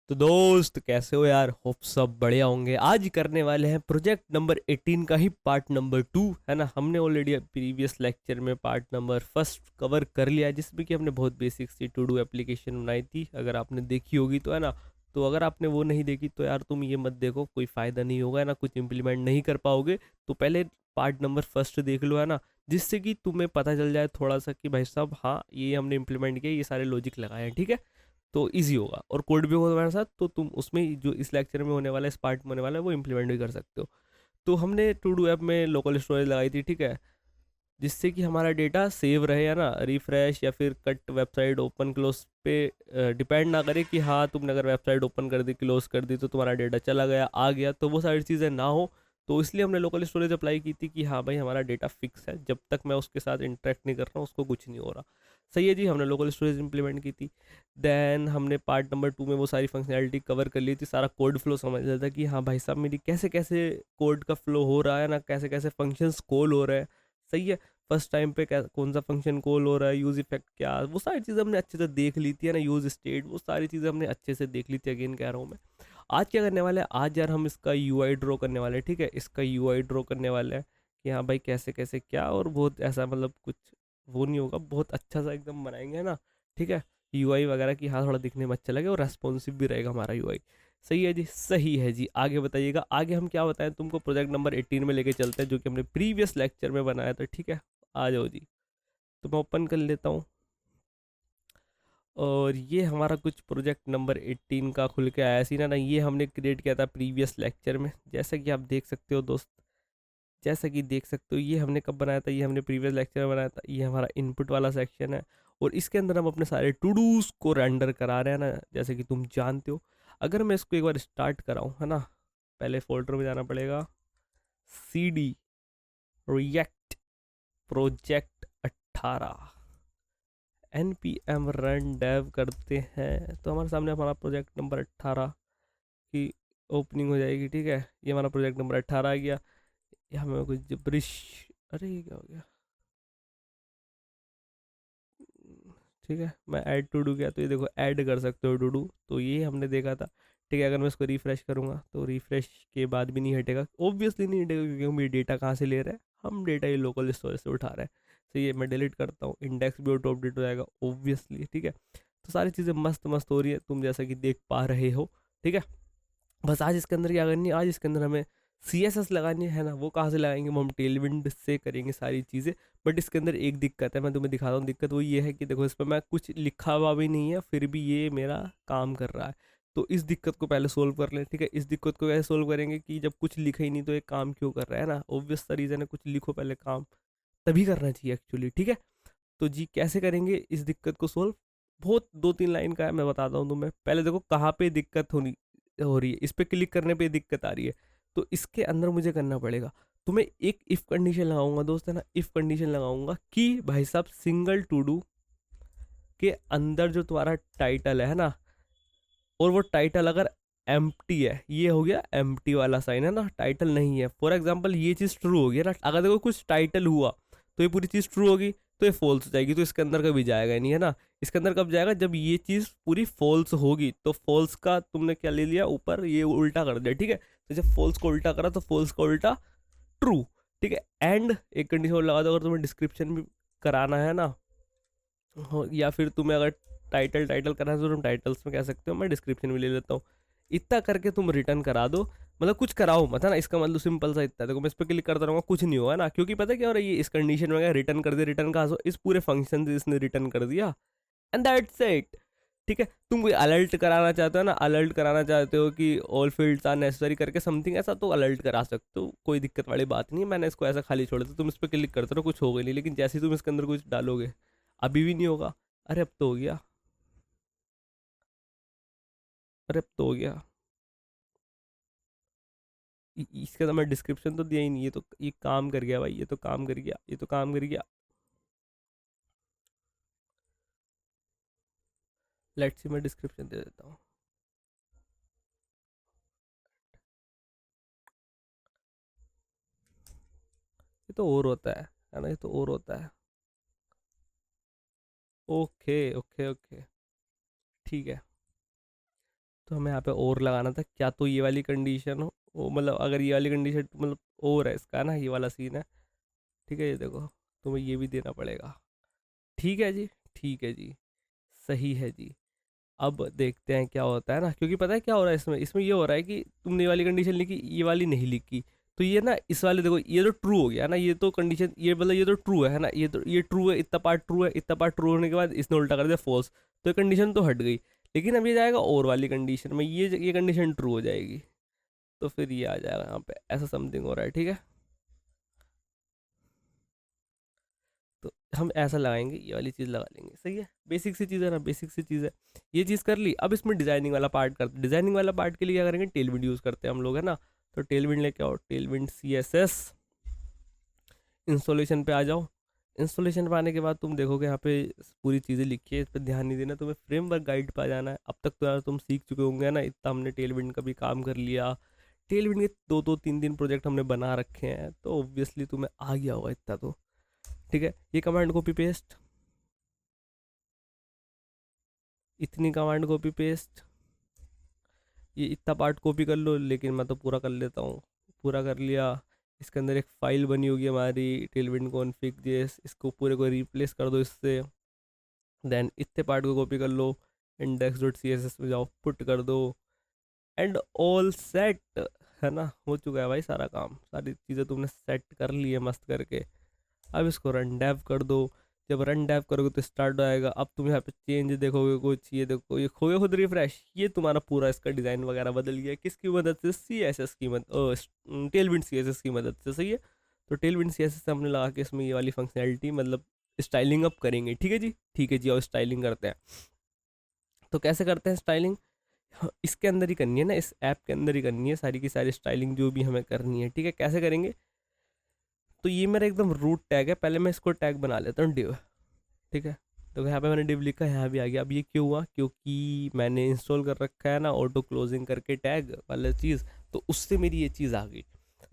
तो दोस्त कैसे हो यार। होप सब बढ़िया होंगे। आज करने वाले हैं प्रोजेक्ट नंबर 18 का ही पार्ट नंबर 2, है ना। हमने ऑलरेडी प्रीवियस लेक्चर में पार्ट नंबर फर्स्ट कवर कर लिया है, जिसमें कि हमने बहुत बेसिक सी टू डू एप्लीकेशन बनाई थी। अगर आपने देखी होगी तो, है ना। तो अगर आपने वो नहीं देखी तो यार तुम ये मत देखो, कोई फ़ायदा नहीं होगा, है ना। कुछ इंप्लीमेंट नहीं कर पाओगे। तो पहले पार्ट नंबर फर्स्ट देख लो, है ना। जिससे कि तुम्हें पता चल जाए थोड़ा सा कि भाई साहब हाँ ये हमने इम्प्लीमेंट किया, ये सारे लॉजिक लगाए हैं, ठीक है। तो इजी होगा और कोड भी होगा तुम्हारे साथ, तो तुम उसमें जो इस लेक्चर में होने वाला है, इस पार्ट में होने वाला है, वो इम्प्लीमेंट भी कर सकते हो। तो हमने टू डू ऐप में लोकल स्टोरेज लगाई थी, ठीक है। जिससे कि हमारा डेटा सेव रहे, है ना। रिफ्रेश या फिर कट वेबसाइट ओपन क्लोज पे डिपेंड ना करे कि हाँ तुमने अगर वेबसाइट ओपन कर दी क्लोज कर दी तो तुम्हारा डेटा चला गया आ गया, तो वो सारी चीज़ें ना हो। तो इसलिए हमने लोकल स्टोरेज अप्लाई की थी कि हाँ भाई हमारा डेटा फिक्स है, जब तक मैं उसके साथ इंटरेक्ट नहीं कर रहा हूँ उसको कुछ नहीं हो रहा। सही है जी, हमने लोकल स्टोरेज इंप्लीमेंट की थी। देन हमने पार्ट नंबर 2 में वो सारी फंक्शनैलिटी कवर कर ली थी, सारा कोड फ्लो समझ लिया था कि हाँ भाई साहब मेरी कैसे कैसे कोड का फ्लो हो रहा है ना, कैसे कैसे फंक्शंस कॉल हो रहे हैं। सही है। फर्स्ट टाइम पे क्या कौन सा फंक्शन कॉल हो रहा है, यूज इफेक्ट क्या, वो सारी चीज़ें हमने अच्छे से देख ली थी, है ना। यूज स्टेट, वो सारी चीज़ें हमने अच्छे से देख ली थी। अगेन कह रहा हूँ मैं, आज क्या करने वाले हैं, आज यार हम इसका यूआई ड्रॉ करने वाले हैं, ठीक है। इसका यूआई ड्रॉ करने वाले हैं कि हाँ भाई कैसे कैसे क्या, और बहुत ऐसा मतलब कुछ वो नहीं होगा, बहुत अच्छा सा एकदम बनाएंगे, है ना। ठीक है। यूआई वगैरह की हाँ थोड़ा दिखने में अच्छा लगे और रेस्पॉन्सिव भी रहेगा हमारा यूआई। सही है जी, सही है जी। आगे बताइएगा, आगे हम क्या बताएं तुमको। प्रोजेक्ट नंबर 18 में लेके चलते हैं, जो कि हमने प्रीवियस लेक्चर में बनाया था, ठीक है। आ जाओ जी। तो मैं ओपन कर लेता हूँ, और ये हमारा कुछ प्रोजेक्ट नंबर 18 का खुल के आया सी ना। ये हमने क्रिएट किया था प्रीवियस लेक्चर में, जैसा कि आप देख सकते हो दोस्त। जैसा कि देख सकते हो, ये हमने कब बनाया था, ये हमने प्रीवियस लेक्चर में बनाया था। ये हमारा इनपुट वाला सेक्शन है, और इसके अंदर हम अपने सारे टू डूज को रेंडर करा रहे हैं ना, जैसे कि तुम जानते हो। अगर मैं इसको एक बार स्टार्ट कराऊँ, है ना, पहले फोल्डर में जाना पड़ेगा। C D react project 18 N P M run dev करते हैं, तो हमारे सामने हमारा प्रोजेक्ट नंबर 18 की ओपनिंग हो जाएगी, ठीक है। ये हमारा प्रोजेक्ट नंबर 18 आ गया। यहाँ में कुछ जबरिश, अरे ये क्या हो गया। ठीक है, मैं ऐड टू डू किया तो ये देखो ऐड कर सकते हो टू डू, तो ये हमने देखा था। ठीक है, अगर मैं इसको रिफ्रेश करूँगा तो रिफ्रेश के बाद भी नहीं हटेगा, ऑब्वियसली नहीं हटेगा, क्योंकि हम ये डेटा कहाँ से ले रहे हैं, हम डेटा ये लोकल स्टोरेज से उठा रहे हैं। तो ये मैं डिलीट करता हूँ, इंडेक्स भी ऑटो अपडेट हो जाएगा ऑब्वियसली, ठीक है। तो सारी चीज़ें मस्त मस्त हो रही है, तुम जैसा कि देख पा रहे हो, ठीक है। बस आज इसके अंदर क्या करनी है, आज इसके अंदर हमें सी एस एस लगानी है ना। वो कहाँ से लगाएंगे, वो हम टेलविंड से करेंगे सारी चीज़ें। बट इसके अंदर एक दिक्कत है, मैं तुम्हें दिखाता हूँ। दिक्कत वो ये है कि देखो इस पर मैं कुछ लिखा हुआ भी नहीं है, फिर भी ये मेरा काम कर रहा है। तो इस दिक्कत को पहले सोल्व कर लें, ठीक है। इस दिक्कत को कैसे सोल्व करेंगे कि जब कुछ लिखा ही नहीं तो ये काम क्यों कर रहा है ना। ऑब्वियस सा रीज़न है, कुछ लिखो पहले, काम तभी करना चाहिए एक्चुअली, ठीक है। तो जी कैसे करेंगे इस दिक्कत को सोल्व, बहुत दो तीन लाइन का है, मैं बताता हूँ तुम्हें। पहले देखो कहाँ पे दिक्कत होनी हो रही है, इस पर क्लिक करने पे दिक्कत आ रही है। तो इसके अंदर मुझे करना पड़ेगा, तुम्हें एक इफ कंडीशन लगाऊंगा दोस्त, है ना। इफ कंडीशन लगाऊंगा कि भाई साहब सिंगल टू डू के अंदर जो तुम्हारा टाइटल है ना, और वो टाइटल अगर एम्प्टी है, ये हो गया एम्प्टी वाला साइन, है ना, टाइटल नहीं है। फॉर एग्जाम्पल ये चीज़ ट्रू होगी ना, अगर देखो कुछ टाइटल हुआ तो ये पूरी चीज़ ट्रू होगी, तो ये फॉल्स हो जाएगी, तो इसके अंदर कभी जाएगा ही नहीं, है ना। इसके अंदर कब जाएगा, जब ये चीज़ पूरी फॉल्स होगी। तो फॉल्स का तुमने क्या ले लिया, ऊपर ये उल्टा कर दिया, ठीक है। तो जब फॉल्स को उल्टा करा तो फॉल्स का उल्टा ट्रू, ठीक है। एंड एक कंडीशन और लगा दो, अगर तुम्हें डिस्क्रिप्शन भी कराना है ना, या फिर तुम्हें अगर टाइटल टाइटल करना है तो तुम टाइटल्स में कह सकते हो, मैं डिस्क्रिप्शन में ले लेता हूँ। इतना करके तुम रिटर्न करा दो, मतलब कुछ कराओ मत, है ना। इसका मतलब सिंपल सा इतना है। देखो मैं इस पर क्लिक करता रहूँगा, कुछ नहीं होगा ना, क्योंकि पता है क्या हो रहा है, ये इस कंडीशन में रिटर्न कर दिया। रिटर्न कहाँ से, इस पूरे फंक्शन से इसने रिटर्न कर दिया, एंड दैट्स इट, ठीक है। तुम कोई अलर्ट कराना चाहते हो ना, अलर्ट कराना चाहते हो कि ऑल फील्ड्स आर नेसेसरी करके समथिंग ऐसा, तो अलर्ट करा सकते हो, कोई दिक्कत वाली बात नहीं है। मैंने इसको ऐसा खाली छोड़ा था, तुम इस पर क्लिक करते रहो, कुछ होगा नहीं। लेकिन जैसे ही तुम इसके अंदर कुछ डालोगे, अभी भी नहीं होगा। अरे अब तो हो गया, अरे अब तो हो गया। इसका तो मैं डिस्क्रिप्शन तो दिया ही नहीं, ये तो ये काम कर गया भाई, ये तो काम कर गया, ये तो काम कर गया। लेट्स सी, मैं डिस्क्रिप्शन दे देता हूँ। ये तो और होता है ना, ये तो और होता है। ओके ओके ओके, ठीक है। तो हमें यहाँ पे और लगाना था, क्या तो ये वाली कंडीशन हो, मतलब अगर ये वाली कंडीशन मतलब और है इसका ना, ये वाला सीन है, ठीक है। ये देखो, तुम्हें ये भी देना पड़ेगा। ठीक है जी, ठीक है जी, सही है जी। अब देखते हैं क्या होता है ना, क्योंकि पता है क्या हो रहा है इसमें, इसमें ये हो रहा है कि तुमने ये वाली कंडीशन लिखी, ये वाली नहीं लिखी। तो ये ना इस वाले देखो, ये तो ट्रू हो गया ना, ये तो कंडीशन, ये मतलब ये तो ट्रू है ना, ये ट्रू है, इतना पार्ट ट्रू है, इतना पार्ट ट्रू होने के बाद इसने उल्टा कर दिया फॉल्स, तो ये कंडीशन तो हट गई। लेकिन अब ये जाएगा और वाली कंडीशन में, ये कंडीशन ट्रू हो जाएगी, तो फिर ये आ जाएगा यहाँ पे, ऐसा समथिंग हो रहा है, ठीक है। तो हम ऐसा लगाएंगे, ये वाली चीज़ लगा लेंगे, सही है। बेसिक सी चीज़ है ना, बेसिक सी चीज़ है। ये चीज़ कर ली, अब इसमें डिजाइनिंग वाला पार्ट करते, डिजाइनिंग वाला पार्ट के लिए क्या करेंगे, टेलविंड यूज़ करते हैं हम लोग, है ना। तो टेलविंड लेके आओ, टेलविंड CSS, इंस्टॉलेशन पे आ जाओ। इंस्टॉलेशन पे आने के बाद तुम देखोगे यहाँ पे पूरी चीज़ें लिखी है, इस पर ध्यान नहीं देना, तुम्हें फ्रेमवर्क गाइड पे आ जाना है। अब तक तो यार तुम सीख चुके होंगे ना, इतना हमने टेलविंड का भी काम कर लिया, टेलविंड के दो दो तीन तीन प्रोजेक्ट हमने बना रखे हैं, तो ऑब्वियसली तुम्हें आ गया होगा इतना तो, ठीक है। ये कमांड कॉपी पेस्ट, इतनी कमांड कॉपी पेस्ट, ये इतना पार्ट कॉपी कर लो, लेकिन मैं तो पूरा कर लेता हूँ, पूरा कर लिया। इसके अंदर एक फाइल बनी होगी हमारी टेलविंड कॉन्फ़िग जेएस, इसको पूरे को रिप्लेस कर दो इससे। देन इतने पार्ट को कॉपी कर लो, index.css में जाओ, पुट कर दो, एंड ऑल सेट, है ना। हो चुका है भाई सारा काम, सारी चीज़ें तुमने सेट कर ली है मस्त करके। अब इसको रन डेव कर दो। जब रन डेव करोगे तो स्टार्ट हो जाएगा। अब तुम यहाँ पे चेंज देखोगे कुछ, ये देखो, ये खोगे खुद रिफ्रेश, ये तुम्हारा पूरा इसका डिज़ाइन वगैरह बदल गया, किसकी मदद से, CSS की मदद, टेलविंड CSS की मदद से, सही है। तो टेलविंड CSS से हमने लगा के इसमें ये वाली फंक्शनैलिटी, मतलब स्टाइलिंग अप करेंगे, ठीक है जी, ठीक है जी। और स्टाइलिंग करते हैं, तो कैसे करते हैं स्टाइलिंग, इसके अंदर ही करनी है ना, इस ऐप के अंदर ही करनी है सारी की सारी स्टाइलिंग जो भी हमें करनी है, ठीक है। कैसे करेंगे, तो ये मेरा एकदम रूट टैग है, पहले मैं इसको टैग बना लेता हूँ div, ठीक है। तो यहाँ पे मैंने div लिखा, यहाँ भी आ गया। अब ये क्यों हुआ, क्योंकि मैंने इंस्टॉल कर रखा है ना ऑटो क्लोजिंग करके टैग वाला चीज़, तो उससे मेरी ये चीज़ आ गई,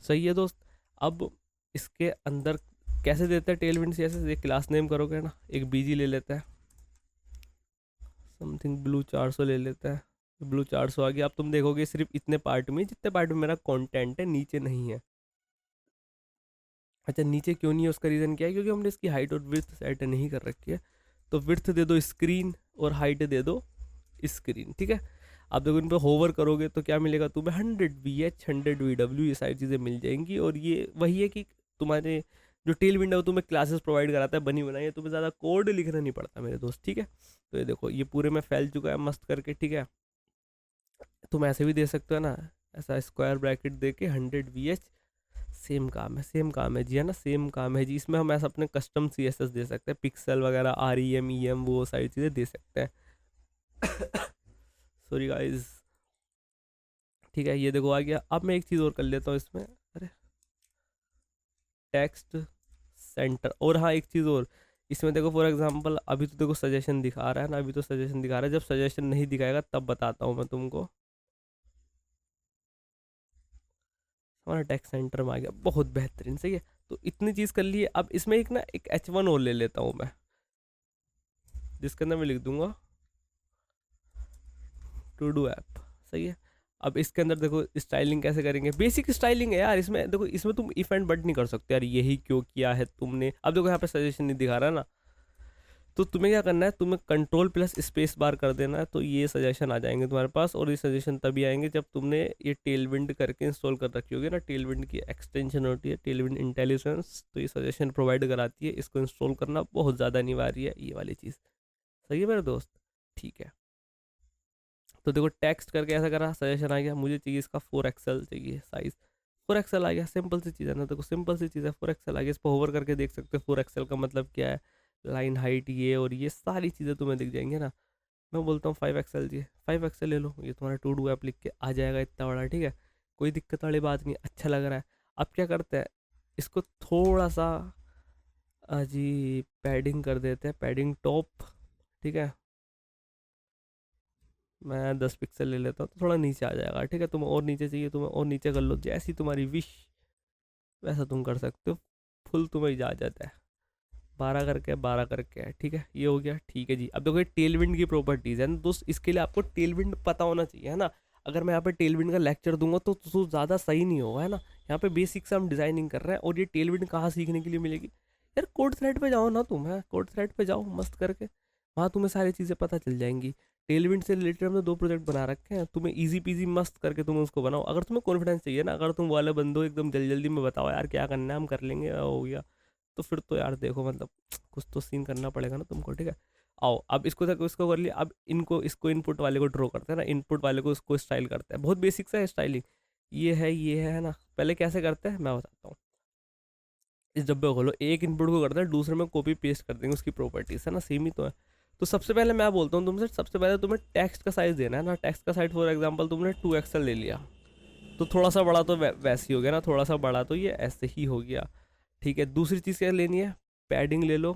सही है दोस्त। अब इसके अंदर कैसे देते हैं टेलविंड CSS, एक क्लास नेम करोगे ना, एक बीजी ले लेते हैं, समथिंग ब्लू 400 ले लेते हैं, ब्लू 400 आ गया। अब तुम देखोगे सिर्फ इतने पार्ट में, जितने पार्ट में मेरा कंटेंट है, नीचे नहीं है। अच्छा, नीचे क्यों नहीं है, उसका रीज़न क्या है, क्योंकि हमने इसकी हाइट और विड्थ सेट नहीं कर रखी है। तो विड्थ दे दो स्क्रीन, और हाइट दे दो स्क्रीन, ठीक है। आप देखो इन पर होवर करोगे तो क्या मिलेगा तुम्हें, 100 VH 100 VW, ये सारी चीज़ें मिल जाएंगी। और ये वही है कि तुम्हारे जो टेल विंडो तुम्हें क्लासेस प्रोवाइड कराता है बनी बनाई है, तुम्हें ज़्यादा कोड लिखना नहीं पड़ता मेरे दोस्त, ठीक है। तो ये देखो, ये पूरे में फैल चुका है मस्त करके, ठीक है। तुम ऐसे भी दे सकते हो ना, ऐसा स्क्वायर ब्रैकेट दे के 100 VH, सेम काम है, सेम काम है जी, है ना, सेम काम है जी। इसमें हम ऐसा अपने कस्टम CSS दे सकते हैं, पिक्सल वगैरह, REM EM वो सारी चीज़ें दे सकते हैं। सॉरी गाइस, ठीक है। ये देखो आ गया। अब मैं एक चीज़ और कर लेता हूँ इसमें, अरे टेक्स्ट सेंटर। और हाँ, एक चीज़ और, इसमें देखो फॉर एग्जांपल अभी तो देखो सजेशन दिखा रहा है ना, अभी तो सजेशन दिखा रहा है, जब सजेशन नहीं दिखाएगा तब बताता हूँ मैं तुमको। हमारा टेक्स्ट सेंटर में आ गया, बहुत बेहतरीन, सही है। तो इतनी चीज़ कर लिए। अब इसमें एक ना एक H1 और ले लेता हूँ मैं, जिसके अंदर मैं लिख दूंगा टू डू ऐप, सही है। अब इसके अंदर देखो स्टाइलिंग कैसे करेंगे, बेसिक स्टाइलिंग है यार इसमें। देखो इसमें तुम इफ एंड बट नहीं कर सकते यार, यही क्यों किया है तुमने। अब देखो यहाँ पे सजेशन नहीं दिखा रहा है ना, तो तुम्हें क्या करना है, तुम्हें कंट्रोल प्लस स्पेस बार कर देना है, तो ये सजेशन आ जाएंगे तुम्हारे पास। और ये सजेशन तभी आएंगे जब तुमने ये टेलविंड करके इंस्टॉल कर रखी होगी ना, टेलविंड की एक्सटेंशन होती है टेलविंड इंटेलिजेंस, तो ये सजेशन प्रोवाइड कराती है। इसको इंस्टॉल करना बहुत ज़्यादा अनिवार्य है, ये वाली चीज़, सही है मेरे दोस्त, ठीक है। तो देखो टेक्स्ट करके ऐसा करा, सजेशन आ गया, मुझे चाहिए इसका 4 XL चाहिए साइज, 4 XL आ गया, सिंपल सी चीज़ है ना। देखो सिंपल सी चीज़ है, 4 XL आ गया। इस पर होवर करके देख सकते हो 4 XL का मतलब क्या है, लाइन हाइट ये और ये सारी चीज़ें तुम्हें दिख जाएंगी ना। मैं बोलता हूँ 5 XL जी, 5 XL ले लो, ये तुम्हारा टू डू ऐप लिख के आ जाएगा इतना बड़ा, ठीक है। कोई दिक्कत वाली बात नहीं, अच्छा लग रहा है। अब क्या करते हैं, इसको थोड़ा सा जी पैडिंग कर देते हैं, पैडिंग टॉप, ठीक है। मैं 10 पिक्सल ले लेता हूँ, तो थोड़ा नीचे आ जाएगा, ठीक है। तुम्हें और नीचे चाहिए, तुम्हें और नीचे कर लो, जैसी तुम्हारी विश वैसा तुम कर सकते हो, फुल तुम्हें इजाज़त है। 12 करके है, ठीक है, ये हो गया, ठीक है जी। अब देखो ये टेल विंड की प्रॉपर्टीज है ना दोस्त, इसके लिए आपको टेल विंड पता होना चाहिए, है ना। अगर मैं यहाँ पे टेल विंड का लेक्चर दूंगा तो ज़्यादा सही नहीं होगा, है ना। यहाँ पे बेसिक से हम डिजाइनिंग कर रहे हैं, और ये टेल विंड कहाँ सीखने के लिए मिलेगी यार, कोड थ्रेड पे जाओ ना तुम, है कोड थ्रेड पे जाओ मस्त करके, वहाँ तुम्हें सारी चीज़ें पता चल जाएंगी। टेल विंड से रिलेटेड हमने 2 प्रोजेक्ट बना रखे हैं, तुम्हें इजी पीजी मस्त करके तुम उसको बनाओ। अगर तुम्हें कॉन्फिडेंस चाहिए ना, अगर तुम वाले बंदो एकदम जल्दी जल्दी में बताओ यार क्या करना है हम कर लेंगे हो गया, तो फिर तो यार देखो मतलब कुछ तो सीन करना पड़ेगा ना तुमको, ठीक है। आओ अब इसको तक इसको कर लिया, अब इनको इसको इनपुट वाले को ड्रॉ करते हैं ना, इनपुट वाले को इसको स्टाइल करते हैं, बहुत बेसिक सा है स्टाइलिंग, ये है ना। पहले कैसे करते हैं मैं बताता हूँ। इस डब्बे को खोलो, एक इनपुट को करते हैं, दूसरे में कॉपी पेस्ट कर देंगे उसकी प्रॉपर्टीज, है ना, सेम ही तो है। तो सबसे पहले मैं बोलता हूँ तुमसे, सबसे पहले तुम्हें टेक्स्ट का साइज देना है ना, टेक्स्ट का साइज फॉर एग्जांपल तुमने 2 XL ले लिया, तो थोड़ा सा बड़ा तो वैसे ही हो गया ना, थोड़ा सा बड़ा तो ये ऐसे ही हो गया, ठीक है। दूसरी चीज़ क्या लेनी है, पैडिंग ले लो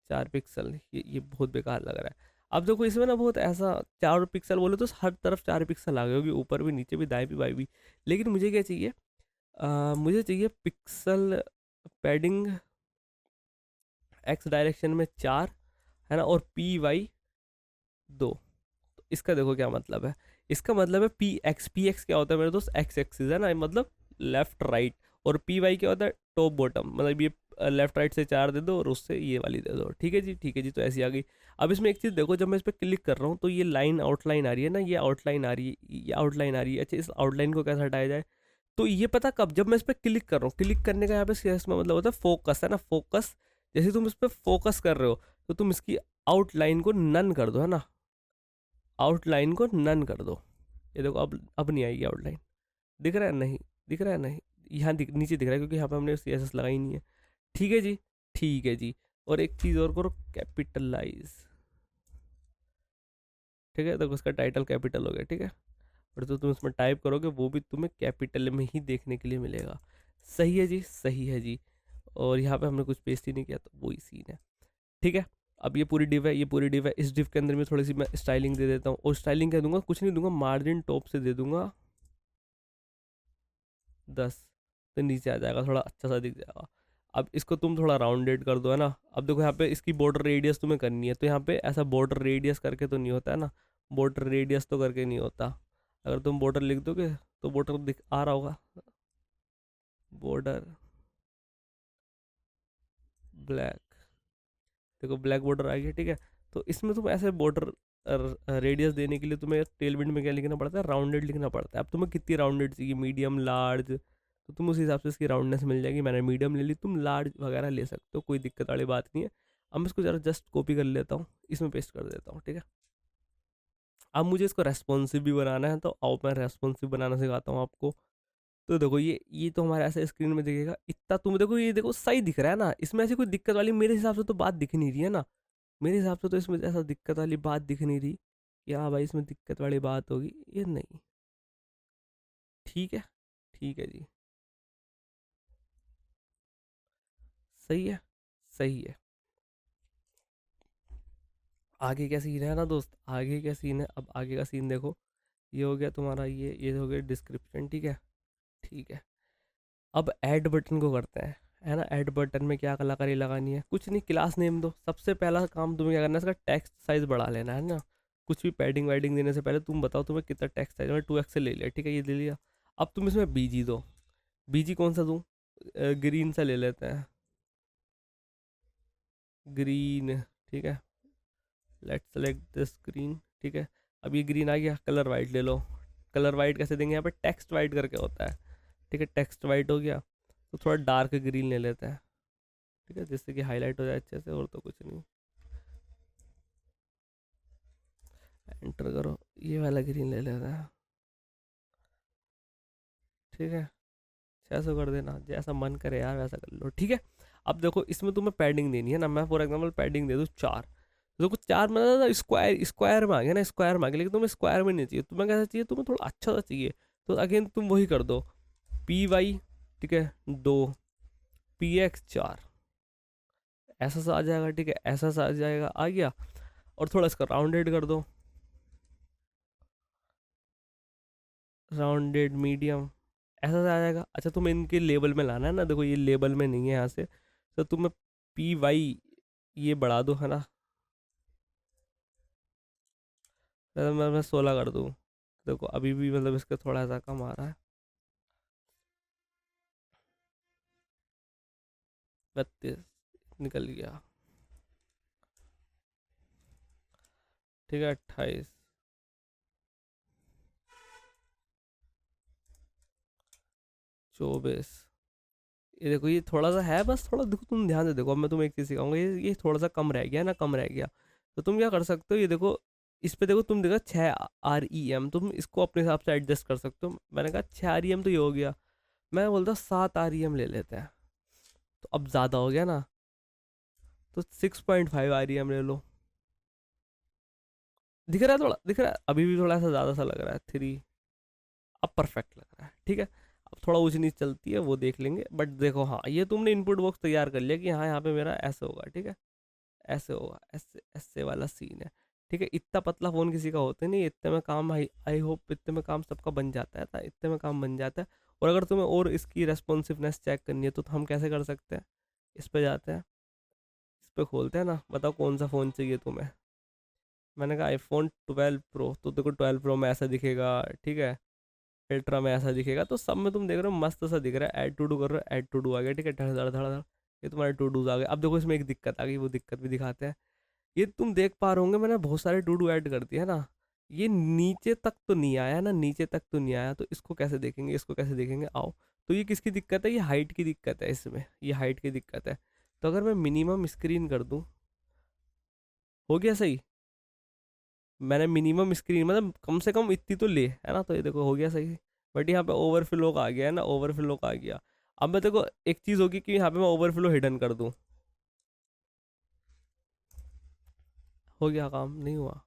4 पिक्सल, ये बहुत बेकार लग रहा है। अब देखो इसमें ना बहुत ऐसा 4 पिक्सल बोले तो हर तरफ 4 पिक्सल आ गए होगी, ऊपर भी नीचे भी दाएं भी बाएं भी, लेकिन मुझे क्या चाहिए, मुझे चाहिए पिक्सल पैडिंग एक्स डायरेक्शन में 4, है ना, और PY 2। तो इसका देखो क्या मतलब है, इसका मतलब है पी एक्स क्या होता है मेरे दोस्त, एक्स एक्सिस है ना, मतलब लेफ्ट राइट, और PY क्या होता है, टॉप बॉटम, मतलब ये लेफ्ट राइट से 4 दे दो और उससे ये वाली दे दो, ठीक है जी, ठीक है जी, तो ऐसी आ गई। अब इसमें एक चीज़ देखो, जब मैं इस पर क्लिक कर रहा हूँ तो ये लाइन आउटलाइन आ रही है ना, ये आउटलाइन आ रही है, ये आउटलाइन आ रही है। अच्छा, इस आउटलाइन को कैसे हटाया जाए, तो ये पता कब, जब मैं इस पर क्लिक कर रहा हूँ, क्लिक करने का यहाँ पे इसमें मतलब होता है फोकस, है ना, फोकस। जैसे तुम इस पर फोकस कर रहे हो तो तुम इसकी आउटलाइन को नन कर दो, है ना, आउटलाइन को नन कर दो। ये देखो अब नहीं आएगी आउटलाइन, दिख रहा है नहीं, दिख रहा है नहीं, यहाँ नीचे दिख रहा है क्योंकि यहाँ पे हमने CSS लगाई नहीं है, ठीक है जी, ठीक है जी। और एक चीज़ और करो, कैपिटलाइज, ठीक है, देखो उसका टाइटल कैपिटल हो गया, ठीक है, और तो तुम उसमें टाइप करोगे वो भी तुम्हें कैपिटल में ही देखने के लिए मिलेगा। सही है जी, सही है जी। और यहाँ पे हमने कुछ पेस्ट ही नहीं किया तो वही सीन है, ठीक है। अब ये पूरी डिव है, ये पूरी डिव है, इस डिव के अंदर में थोड़ी सी मैं स्टाइलिंग दे देता हूँ, और स्टाइलिंग क्या दूंगा, कुछ नहीं दूंगा, मार्जिन टॉप से दे दूंगा 10, तो नीचे आ जाएगा, थोड़ा अच्छा सा दिख जाएगा। अब इसको तुम थोड़ा राउंडेड कर दो, है ना। अब देखो यहाँ पे इसकी बॉर्डर रेडियस तुम्हें करनी है, तो यहाँ पे ऐसा बॉर्डर रेडियस करके तो नहीं होता है ना, बॉर्डर रेडियस तो करके नहीं होता। अगर तुम बॉर्डर लिख दोगे तो बॉर्डर दिख आ रहा होगा, बॉर्डर ब्लैक, देखो ब्लैक बॉर्डर आ गया, ठीक है। तो इसमें तुम ऐसे बॉर्डर रेडियस देने के लिए तुम्हें टेल विंड में क्या लिखना पड़ता है, राउंडेड लिखना पड़ता है। अब तुम्हें कितनी राउंडेड चाहिए, मीडियम लार्ज, तो तुम उस हिसाब से इसकी राउंडनेस मिल जाएगी। मैंने मीडियम ले ली, तुम लार्ज वगैरह ले सकते हो, कोई दिक्कत वाली बात नहीं है। अब मैं इसको जरा जस्ट कॉपी कर लेता हूँ, इसमें पेस्ट कर देता हूँ, ठीक है। अब मुझे इसको रेस्पॉन्सिव भी बनाना है, तो आओ मैं रेस्पॉन्सिव बनाना सिखाता हूँ आपको। तो देखो ये तो हमारे ऐसे स्क्रीन में दिखेगा इतना, तुम देखो ये देखो सही दिख रहा है ना, इसमें ऐसी कोई दिक्कत वाली मेरे हिसाब से तो बात दिख नहीं रही है ना, मेरे हिसाब से तो इसमें ऐसा दिक्कत वाली बात दिख नहीं रही कि हाँ भाई इसमें दिक्कत वाली बात होगी, ये नहीं, ठीक है, ठीक है जी, सही है, सही है। आगे क्या सीन है ना दोस्त, आगे क्या सीन है, अब आगे का सीन देखो, ये हो गया तुम्हारा, ये हो गया डिस्क्रिप्शन, ठीक है, ठीक है। अब ऐड बटन को करते हैं, है ना। ऐड बटन में क्या कलाकारी लगानी है, कुछ नहीं, क्लास नेम दो। सबसे पहला काम तुम्हें क्या करना है, इसका टेक्स्ट साइज बढ़ा लेना है ना। कुछ भी पैडिंग वैडिंग देने से पहले तुम बताओ तुम्हें कितना टेक्स्ट साइज, मैंने 2 XL ले लिया, ठीक है, ये ले लिया। अब तुम इसमें BG दो, BG कौन सा दूँ, ग्रीन सा ले लेते हैं, ग्रीन, ठीक है, लेट्स सेलेक्ट दिस ग्रीन, ठीक है। अब ये ग्रीन आ गया, कलर वाइट ले लो। कलर वाइट कैसे देंगे, यहाँ पे टेक्स्ट वाइट करके होता है, ठीक है, टेक्स्ट वाइट हो गया। तो थोड़ा डार्क ग्रीन ले लेते हैं, ठीक है, जिससे कि हाईलाइट हो जाए अच्छे से, और तो कुछ नहीं। एंटर करो, ये वाला ग्रीन ले लेते हैं, ठीक है। 600 कर देना, जैसा मन करे यार वैसा कर लो, ठीक है। अब देखो इसमें तुम्हें पैडिंग देनी है ना, मैं फॉर एग्जाम्पल पैडिंग दे दूँ 4, तो देखो 4 मतलब स्क्वायर स्क्वायर में आ गया ना, स्क्वायर में आ गया, लेकिन तुम्हें स्क्वायर में नहीं चाहिए, तुम्हें कैसा चाहिए, तुम्हें थोड़ा अच्छा सा चाहिए। तो अगेन तुम वही कर दो, PY, ठीक है, 2, PX 4, ऐसा सा आ जाएगा, ठीक है, ऐसा सा आ जाएगा, आ गया। और थोड़ा इसका राउंडेड कर दो, राउंडेड मीडियम, ऐसा सा आ जाएगा। अच्छा तुम्हें इनके लेबल में लाना है ना, देखो ये लेबल में नहीं है यहाँ से, तो तुम्हें पी वाई ये बढ़ा दो है ना, मैं 16 कर दूँ। देखो अभी भी मतलब इसका थोड़ा सा कम आ रहा है, 32 निकल गया। ठीक है 28, 24, ये देखो ये थोड़ा सा है, बस थोड़ा देखो तुम ध्यान से देखो। अब मैं तुम्हें एक चीज़ सिखाऊंगा, ये थोड़ा सा कम रह गया ना, कम रह गया। तो तुम क्या कर सकते हो, ये देखो इस पे देखो, तुम देखो 6 REM, तुम इसको अपने हिसाब से एडजस्ट कर सकते हो। मैंने कहा 6 REM तो ये हो गया, मैं बोलता 7 REM ले लेते हैं, तो अब ज़्यादा हो गया ना, तो 6.5 REM ले लो। दिख रहा है थोड़ा, दिख रहा है, अभी भी थोड़ा सा ज़्यादा सा लग रहा है 3, अब परफेक्ट लग रहा है। ठीक है, अब थोड़ा ऊंच नीच चलती है वो देख लेंगे, बट देखो हाँ ये तुमने इनपुट बॉक्स तैयार कर लिया कि हाँ यहाँ पे मेरा ऐसे होगा। ठीक है, ऐसे होगा, ऐसे ऐसे वाला सीन है। ठीक है, इतना पतला फ़ोन किसी का होता नहीं, इतने में काम, आई होप इतने में काम सबका बन जाता है था, इतने में काम बन जाता है। और अगर तुम्हें और इसकी रेस्पॉन्सिवनेस चेक करनी है तो हम कैसे कर सकते हैं, इस पे जाते हैं, इस पे खोलते हैं ना, बताओ कौन सा फ़ोन चाहिए तुम्हें। मैंने कहा आईफोन 12 प्रो, तो देखो 12 प्रो में ऐसा दिखेगा। ठीक है, अल्ट्रा में ऐसा दिखेगा, तो सब में तुम देख रहे हो मस्त सा दिख रहा है। ऐड टू डू कर रहे हो, ऐड टू डू आ गया। ठीक है, धड़ धड़ धड़ धड़, ये तुम्हारे टू डूज आ गए। अब देखो इसमें एक दिक्कत आ गई, वो दिक्कत भी दिखाते हैं। ये तुम देख पा रहे होंगे मैंने बहुत सारे टू डू ऐड कर दिया है ना, ये नीचे तक तो नहीं आया ना, नीचे तक तो नहीं आया, तो इसको कैसे देखेंगे, इसको कैसे देखेंगे, आओ। तो ये किसकी दिक्कत है, ये हाइट की दिक्कत है, इसमें ये हाइट की दिक्कत है। तो अगर मैं मिनिमम स्क्रीन कर दूं, हो गया सही। मैंने मिनिमम स्क्रीन मतलब कम से कम इतनी तो ले है ना, तो ये देखो हो गया सही। बट यहाँ पे ओवरफ्लो का आ गया है ना, ओवरफ्लो का आ गया। अब मैं देखो एक चीज़ होगी कि यहाँ पे मैं ओवरफ्लो हिडन कर दूँ, हो गया काम, नहीं हुआ।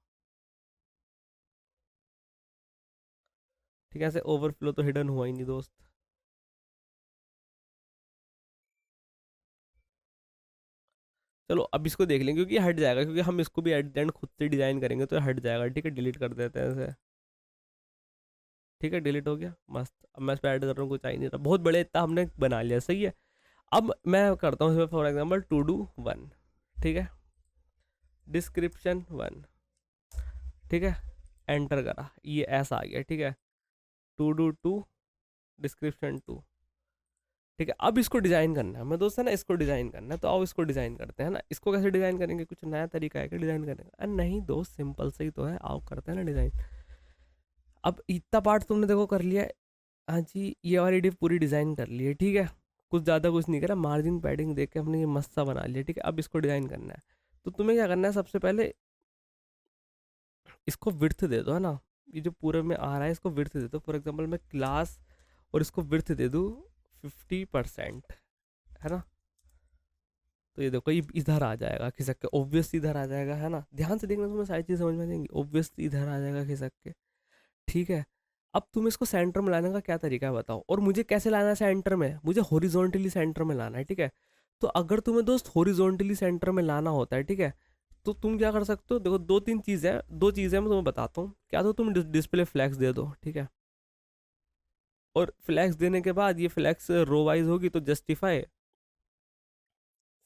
ठीक है, ऐसे ओवरफ्लो तो हिडन हुआ ही नहीं दोस्त। चलो अब इसको देख लेंगे, क्योंकि ये हट जाएगा, क्योंकि हम इसको भी एट द एंड खुद से डिजाइन करेंगे तो ये हट जाएगा। ठीक है, डिलीट कर देते हैं इसे। ठीक है, डिलीट हो गया, मस्त। अब मैं इस पर ऐड कर रहा हूँ, कुछ आ ही नहीं रहा, बहुत बड़े इतना हमने बना लिया, सही है। अब मैं करता हूँ इसमें फॉर एग्जाम्पल टू डू 1। ठीक है, डिस्क्रिप्शन 1। ठीक है, एंटर करा, ये ऐसा आ गया। ठीक है, टू डू 2, डिस्क्रिप्शन 2। ठीक है, अब इसको डिज़ाइन करना है, मैं दोस्त है ना, इसको डिज़ाइन करना है, तो आओ इसको डिज़ाइन करते हैं ना। इसको कैसे डिज़ाइन करेंगे, कुछ नया तरीका है क्या डिज़ाइन करने का? अरे नहीं दोस्त, सिंपल से ही तो है, आओ करते हैं ना डिज़ाइन। अब इतना पार्ट तुमने देखो कर लिया है। हाँ जी, ये वाली डिप पूरी डिज़ाइन कर ली है। ठीक है, कुछ ज़्यादा कुछ नहीं करा, मार्जिन पैडिंग देख के हमने ये मस्त सा बना लिया। ठीक है, अब इसको डिज़ाइन करना है, तो तुम्हें क्या करना है, सबसे पहले इसको विड्थ दे दो है ना। ये जो पूरे में आ रहा है इसको विड्थ दे दो। फॉर एग्जाम्पल मैं क्लास और इसको विड्थ दे दूँ 50%, है ना। तो ये देखो ये इधर आ जाएगा खिसक के, ऑब्वियस इधर आ जाएगा, है ना। ध्यान से देखना, तुम्हें सारी चीज़ समझ में आ जाएंगी, ऑब्वियस इधर आ जाएगा खिसक के। ठीक है, अब तुम इसको सेंटर में लाने का क्या तरीका है बताओ, और मुझे कैसे लाना है सेंटर में, मुझे हॉरिजॉन्टली सेंटर में लाना है। ठीक है, तो अगर तुम्हें दोस्त हॉरिजॉन्टली सेंटर में लाना होता है, ठीक है, तो तुम क्या कर सकते हो, देखो दो तीन चीज़ें, दो चीज़ें मैं तुम्हें बताता हूँ। क्या तो तुम डिस्प्ले फ्लैक्स दे दो। ठीक है, और फ्लैक्स देने के बाद ये फ्लैक्स रो वाइज होगी तो जस्टिफाई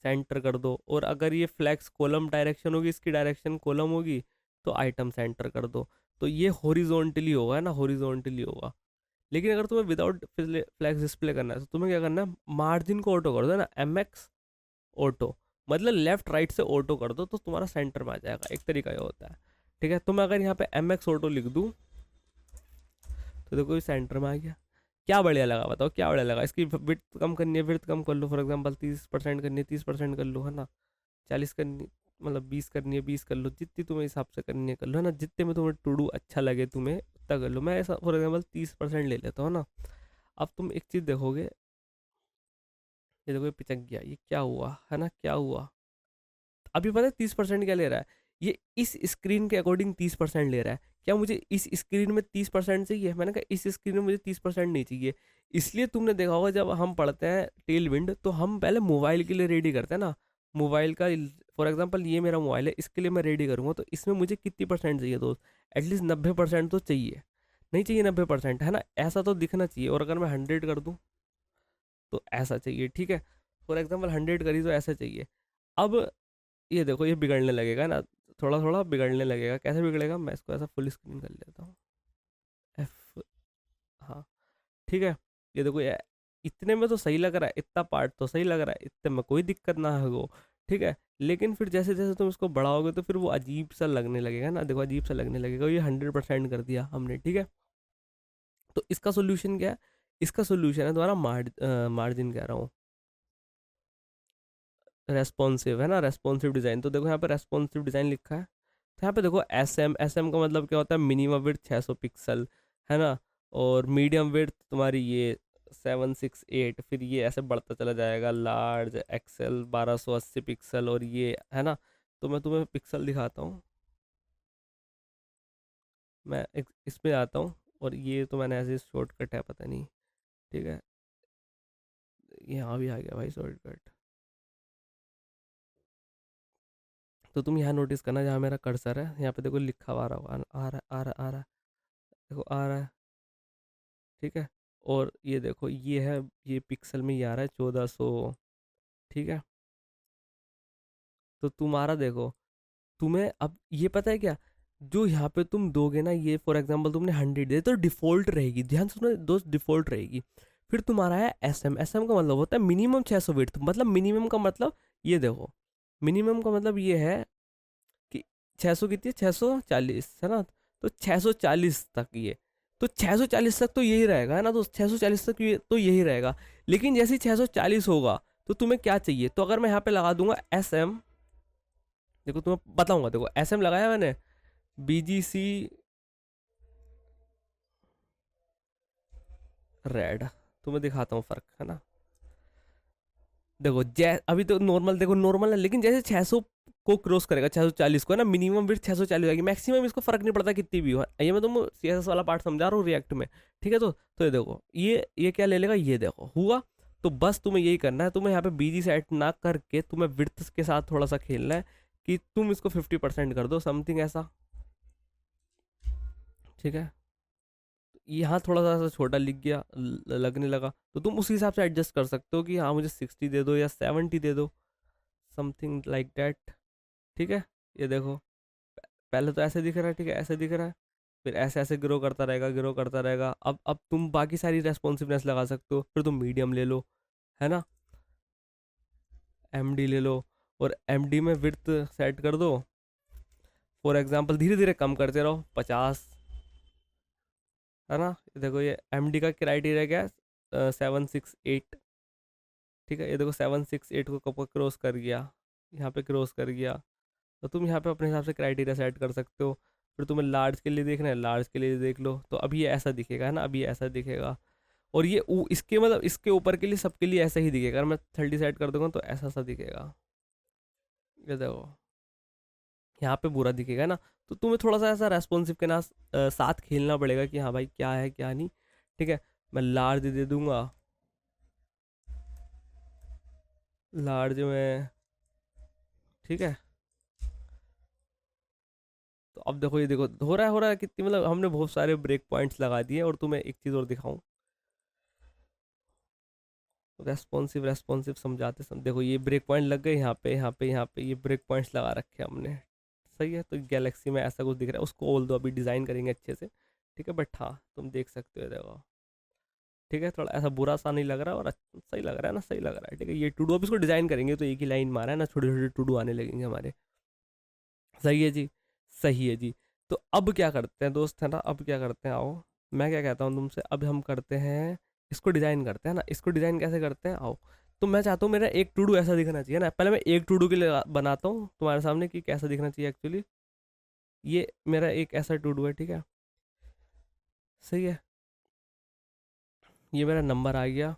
सेंटर कर दो। और अगर ये फ्लैक्स कॉलम डायरेक्शन होगी, इसकी डायरेक्शन कॉलम होगी, तो आइटम सेंटर कर दो। तो ये हॉरिजॉन्टली होगा, है ना, हॉरिजॉन्टली होगा। लेकिन अगर तुम्हें विदाउट फ्लैक्स डिस्प्ले करना है तो तुम्हें क्या करना है, मार्जिन को ऑटो कर दो ना, MX ऑटो, मतलब लेफ्ट राइट से ऑटो कर दो, तो तुम्हारा सेंटर में आ जाएगा। एक तरीका ये होता है। ठीक है, तो मैं अगर यहाँ पे MX ऑटो लिख दूँ, तो देखो ये सेंटर में आ गया। क्या बढ़िया लगा बताओ, क्या बढ़िया लगा। इसकी विड्थ कम करनी है, विड्थ कम कर लो, फॉर एग्जांपल 30% करनी है, 30% कर लो, है ना। 40 करनी, मतलब 20 करनी है, 20 कर लो, जितनी तुम्हें हिसाब से करनी है कर लो, है ना। जितने में तुम्हें टू डू अच्छा लगे तुम्हें उतना कर लो। मैं ऐसा फॉर एग्जाम्पल 30% ले लेता हूँ ना। अब तुम एक चीज़ देखोगे, ये देखो ये पिचक गया, ये क्या हुआ, है ना, क्या हुआ। अभी पता है 30% क्या ले रहा है, ये इस स्क्रीन के अकॉर्डिंग 30% ले रहा है। क्या मुझे इस स्क्रीन में 30% चाहिए? मैंने कहा इस स्क्रीन में मुझे 30% नहीं चाहिए। इसलिए तुमने देखा होगा जब हम पढ़ते हैं टेल विंड, तो हम पहले मोबाइल के लिए रेडी करते हैं ना। मोबाइल का, फॉर एग्जाम्पल ये मेरा मोबाइल है, इसके लिए मैं रेडी करूँगा, तो इसमें मुझे कितनी परसेंट चाहिए दोस्त, एटलीस्ट 90% तो चाहिए। नहीं चाहिए 90%, है ना, ऐसा तो दिखना चाहिए। और अगर मैं 100 कर दूँ तो ऐसा चाहिए। ठीक है, फॉर एग्जाम्पल 100 करी तो ऐसा चाहिए। अब ये देखो ये बिगड़ने लगेगा ना, थोड़ा थोड़ा बिगड़ने लगेगा। कैसे बिगड़ेगा, मैं इसको ऐसा फुल स्क्रीन कर लेता हूँ। एफ, हाँ ठीक है। ये देखो ये इतने में तो सही लग रहा है, इतना पार्ट तो सही लग रहा है, इतने में कोई दिक्कत ना है वो, ठीक है। लेकिन फिर जैसे जैसे तुम इसको बढ़ाओगे तो फिर वो अजीब सा लगने लगेगा ना, देखो अजीब सा लगने लगेगा। ये 100% कर दिया हमने, ठीक है। तो इसका सोल्यूशन क्या है, इसका सोल्यूशन है तुम्हारा मार्जिन कह रहा हूँ, रेस्पॉन्सिव है ना, रेस्पॉन्सिव डिज़ाइन। तो देखो यहाँ पे रेस्पॉन्सिव डिज़ाइन लिखा है, तो यहाँ पे देखो एस एम का मतलब क्या होता है, मिनिमम विड्थ 600 पिक्सल, है ना। और मीडियम विड्थ तुम्हारी ये 768, फिर ये ऐसे बढ़ता चला जाएगा, लार्ज एक्सेल 1280 पिक्सल, और ये है ना। तो मैं तुम्हें पिक्सल दिखाता हूँ, मैं इसमें आता हूँ, और ये तो मैंने ऐसे शॉर्टकट है पता नहीं, ठीक है। यहाँ भी आ गया भाई शॉर्टकट। तो तुम यहाँ नोटिस करना, जहाँ मेरा कर्सर है यहाँ पे देखो लिखा हुआ आ रहा होगा, आ रहा आ रहा आ रहा, देखो आ रहा है, ठीक है। और ये देखो ये है, ये पिक्सल में ये आ रहा है 1400, ठीक है। तो तुम्हारा देखो, तुम्हें अब ये पता है क्या, जो यहाँ पे तुम दोगे ना, ये फॉर एग्जांपल तुमने 100 दे तो डिफ़ॉल्ट रहेगी, ध्यान सुनो दोस्त, डिफ़ॉल्ट रहेगी। फिर तुम्हारा है एस एम का मतलब होता है मिनिमम 600 विड्थ, मतलब मिनिमम का मतलब, ये देखो मिनिमम का मतलब ये है कि 600 कितनी है, 640 है ना। तो 640 तक ये, तो 640 तक तो यही रहेगा, है ना। तो 640 तक ये तो यही रहेगा। लेकिन जैसे ही 640 होगा तो तुम्हें क्या चाहिए, तो अगर मैं यहाँ पे लगा दूंगा एस एम, देखो तुम्हें बताऊंगा, देखो एस एम लगाया मैंने, BGC रेड, तुम्हें दिखाता हूँ फर्क, है ना। देखो जै अभी तो नॉर्मल, देखो नॉर्मल है, लेकिन जैसे 600 को क्रॉस करेगा, 640 को, है ना, मिनिमम विड्थ 640 होगी, मैक्सिमम इसको फर्क नहीं पड़ता कितनी भी हो। ये मैं तुम CSS वाला पार्ट समझा रहा हूँ रिएक्ट में, ठीक है। तो ये देखो ये क्या ले लेगा, ये देखो हुआ। तो बस तुम्हें यही करना है, तुम्हें यहाँ पे BG सेट ना करके तुम्हें विड्थ के साथ थोड़ा सा खेलना है, कि तुम इसको 50% कर दो, समथिंग ऐसा, ठीक है। यहाँ थोड़ा सा ऐसा छोटा लिख गया, लगने लगा, तो तुम उसी हिसाब से एडजस्ट कर सकते हो कि हाँ मुझे 60 दे दो या 70 दे दो, समथिंग लाइक दैट, ठीक है। ये देखो पहले तो ऐसे दिख रहा है, ठीक है, ऐसे दिख रहा है, फिर ऐसे ऐसे ग्रो करता रहेगा, ग्रो करता रहेगा। अब तुम बाकी सारी रेस्पॉन्सिवनेस लगा सकते हो, फिर तुम मीडियम ले लो, है ना, MD ले लो, और MD में विड्थ सेट कर दो, फॉर एग्जांपल धीरे धीरे कम करते रहो, 50, है ना। देखो ये MD का क्राइटेरिया क्या है, 768, ठीक है। ये देखो 768 को कब क्रॉस कर गया, यहाँ पे क्रॉस कर गया। तो तुम यहाँ पे अपने हिसाब से क्राइटेरिया सेट कर सकते हो। फिर तुम्हें लार्ज के लिए देखना है, लार्ज के लिए देख लो, तो अभी ये ऐसा दिखेगा, है ना, अभी ये ऐसा दिखेगा। और ये इसके मतलब इसके ऊपर के लिए सबके लिए ऐसा ही दिखेगा, अगर मैं 30 सेट कर दूंगा तो ऐसा सा दिखेगा, ये देखो यहाँ पे बुरा दिखेगा ना। तो तुम्हें थोड़ा सा ऐसा रेस्पॉन्सिव के ना साथ खेलना पड़ेगा, कि हाँ भाई क्या है क्या नहीं, ठीक है। मैं लार्ज दे दूंगा, लार्ज में, ठीक है। तो अब देखो ये देखो हो रहा है कितनी, मतलब हमने बहुत सारे ब्रेक पॉइंट्स लगा दिए। और तुम्हें एक चीज़ और दिखाऊं, रेस्पॉन्सिव रेस्पॉन्सिव समझाते देखो ये ब्रेक पॉइंट लग गए, यहाँ पे यहाँ पे यहाँ पे ये ब्रेक पॉइंट्स लगा रखे हैं हमने, सही है। तो गैलेक्सी में ऐसा कुछ दिख रहा है, उसको ऑल दो अभी डिज़ाइन करेंगे अच्छे से, ठीक है। बट हाँ तुम देख सकते हो, देखो ठीक है, थोड़ा ऐसा बुरा सा नहीं लग रहा, और सही लग रहा है ना, सही लग रहा है, ठीक है। ये टू डू अब इसको डिज़ाइन करेंगे तो एक ही लाइन मारा है ना, छोटे छोटे टू डू आने लगेंगे हमारे, सही है जी, सही है जी। तो अब क्या करते हैं दोस्त, है ना, अब क्या करते हैं, आओ मैं क्या कहता हूँ तुमसे, अब हम करते हैं इसको डिज़ाइन करते हैं ना। इसको डिज़ाइन कैसे करते हैं, आओ। तो मैं चाहता हूँ मेरा एक टू डू ऐसा दिखना चाहिए ना, पहले मैं एक टू डू के लिए बनाता हूँ तुम्हारे सामने कि कैसा दिखना चाहिए एक्चुअली। ये मेरा एक ऐसा टू डू है, ठीक है, सही है। ये मेरा नंबर आ गया,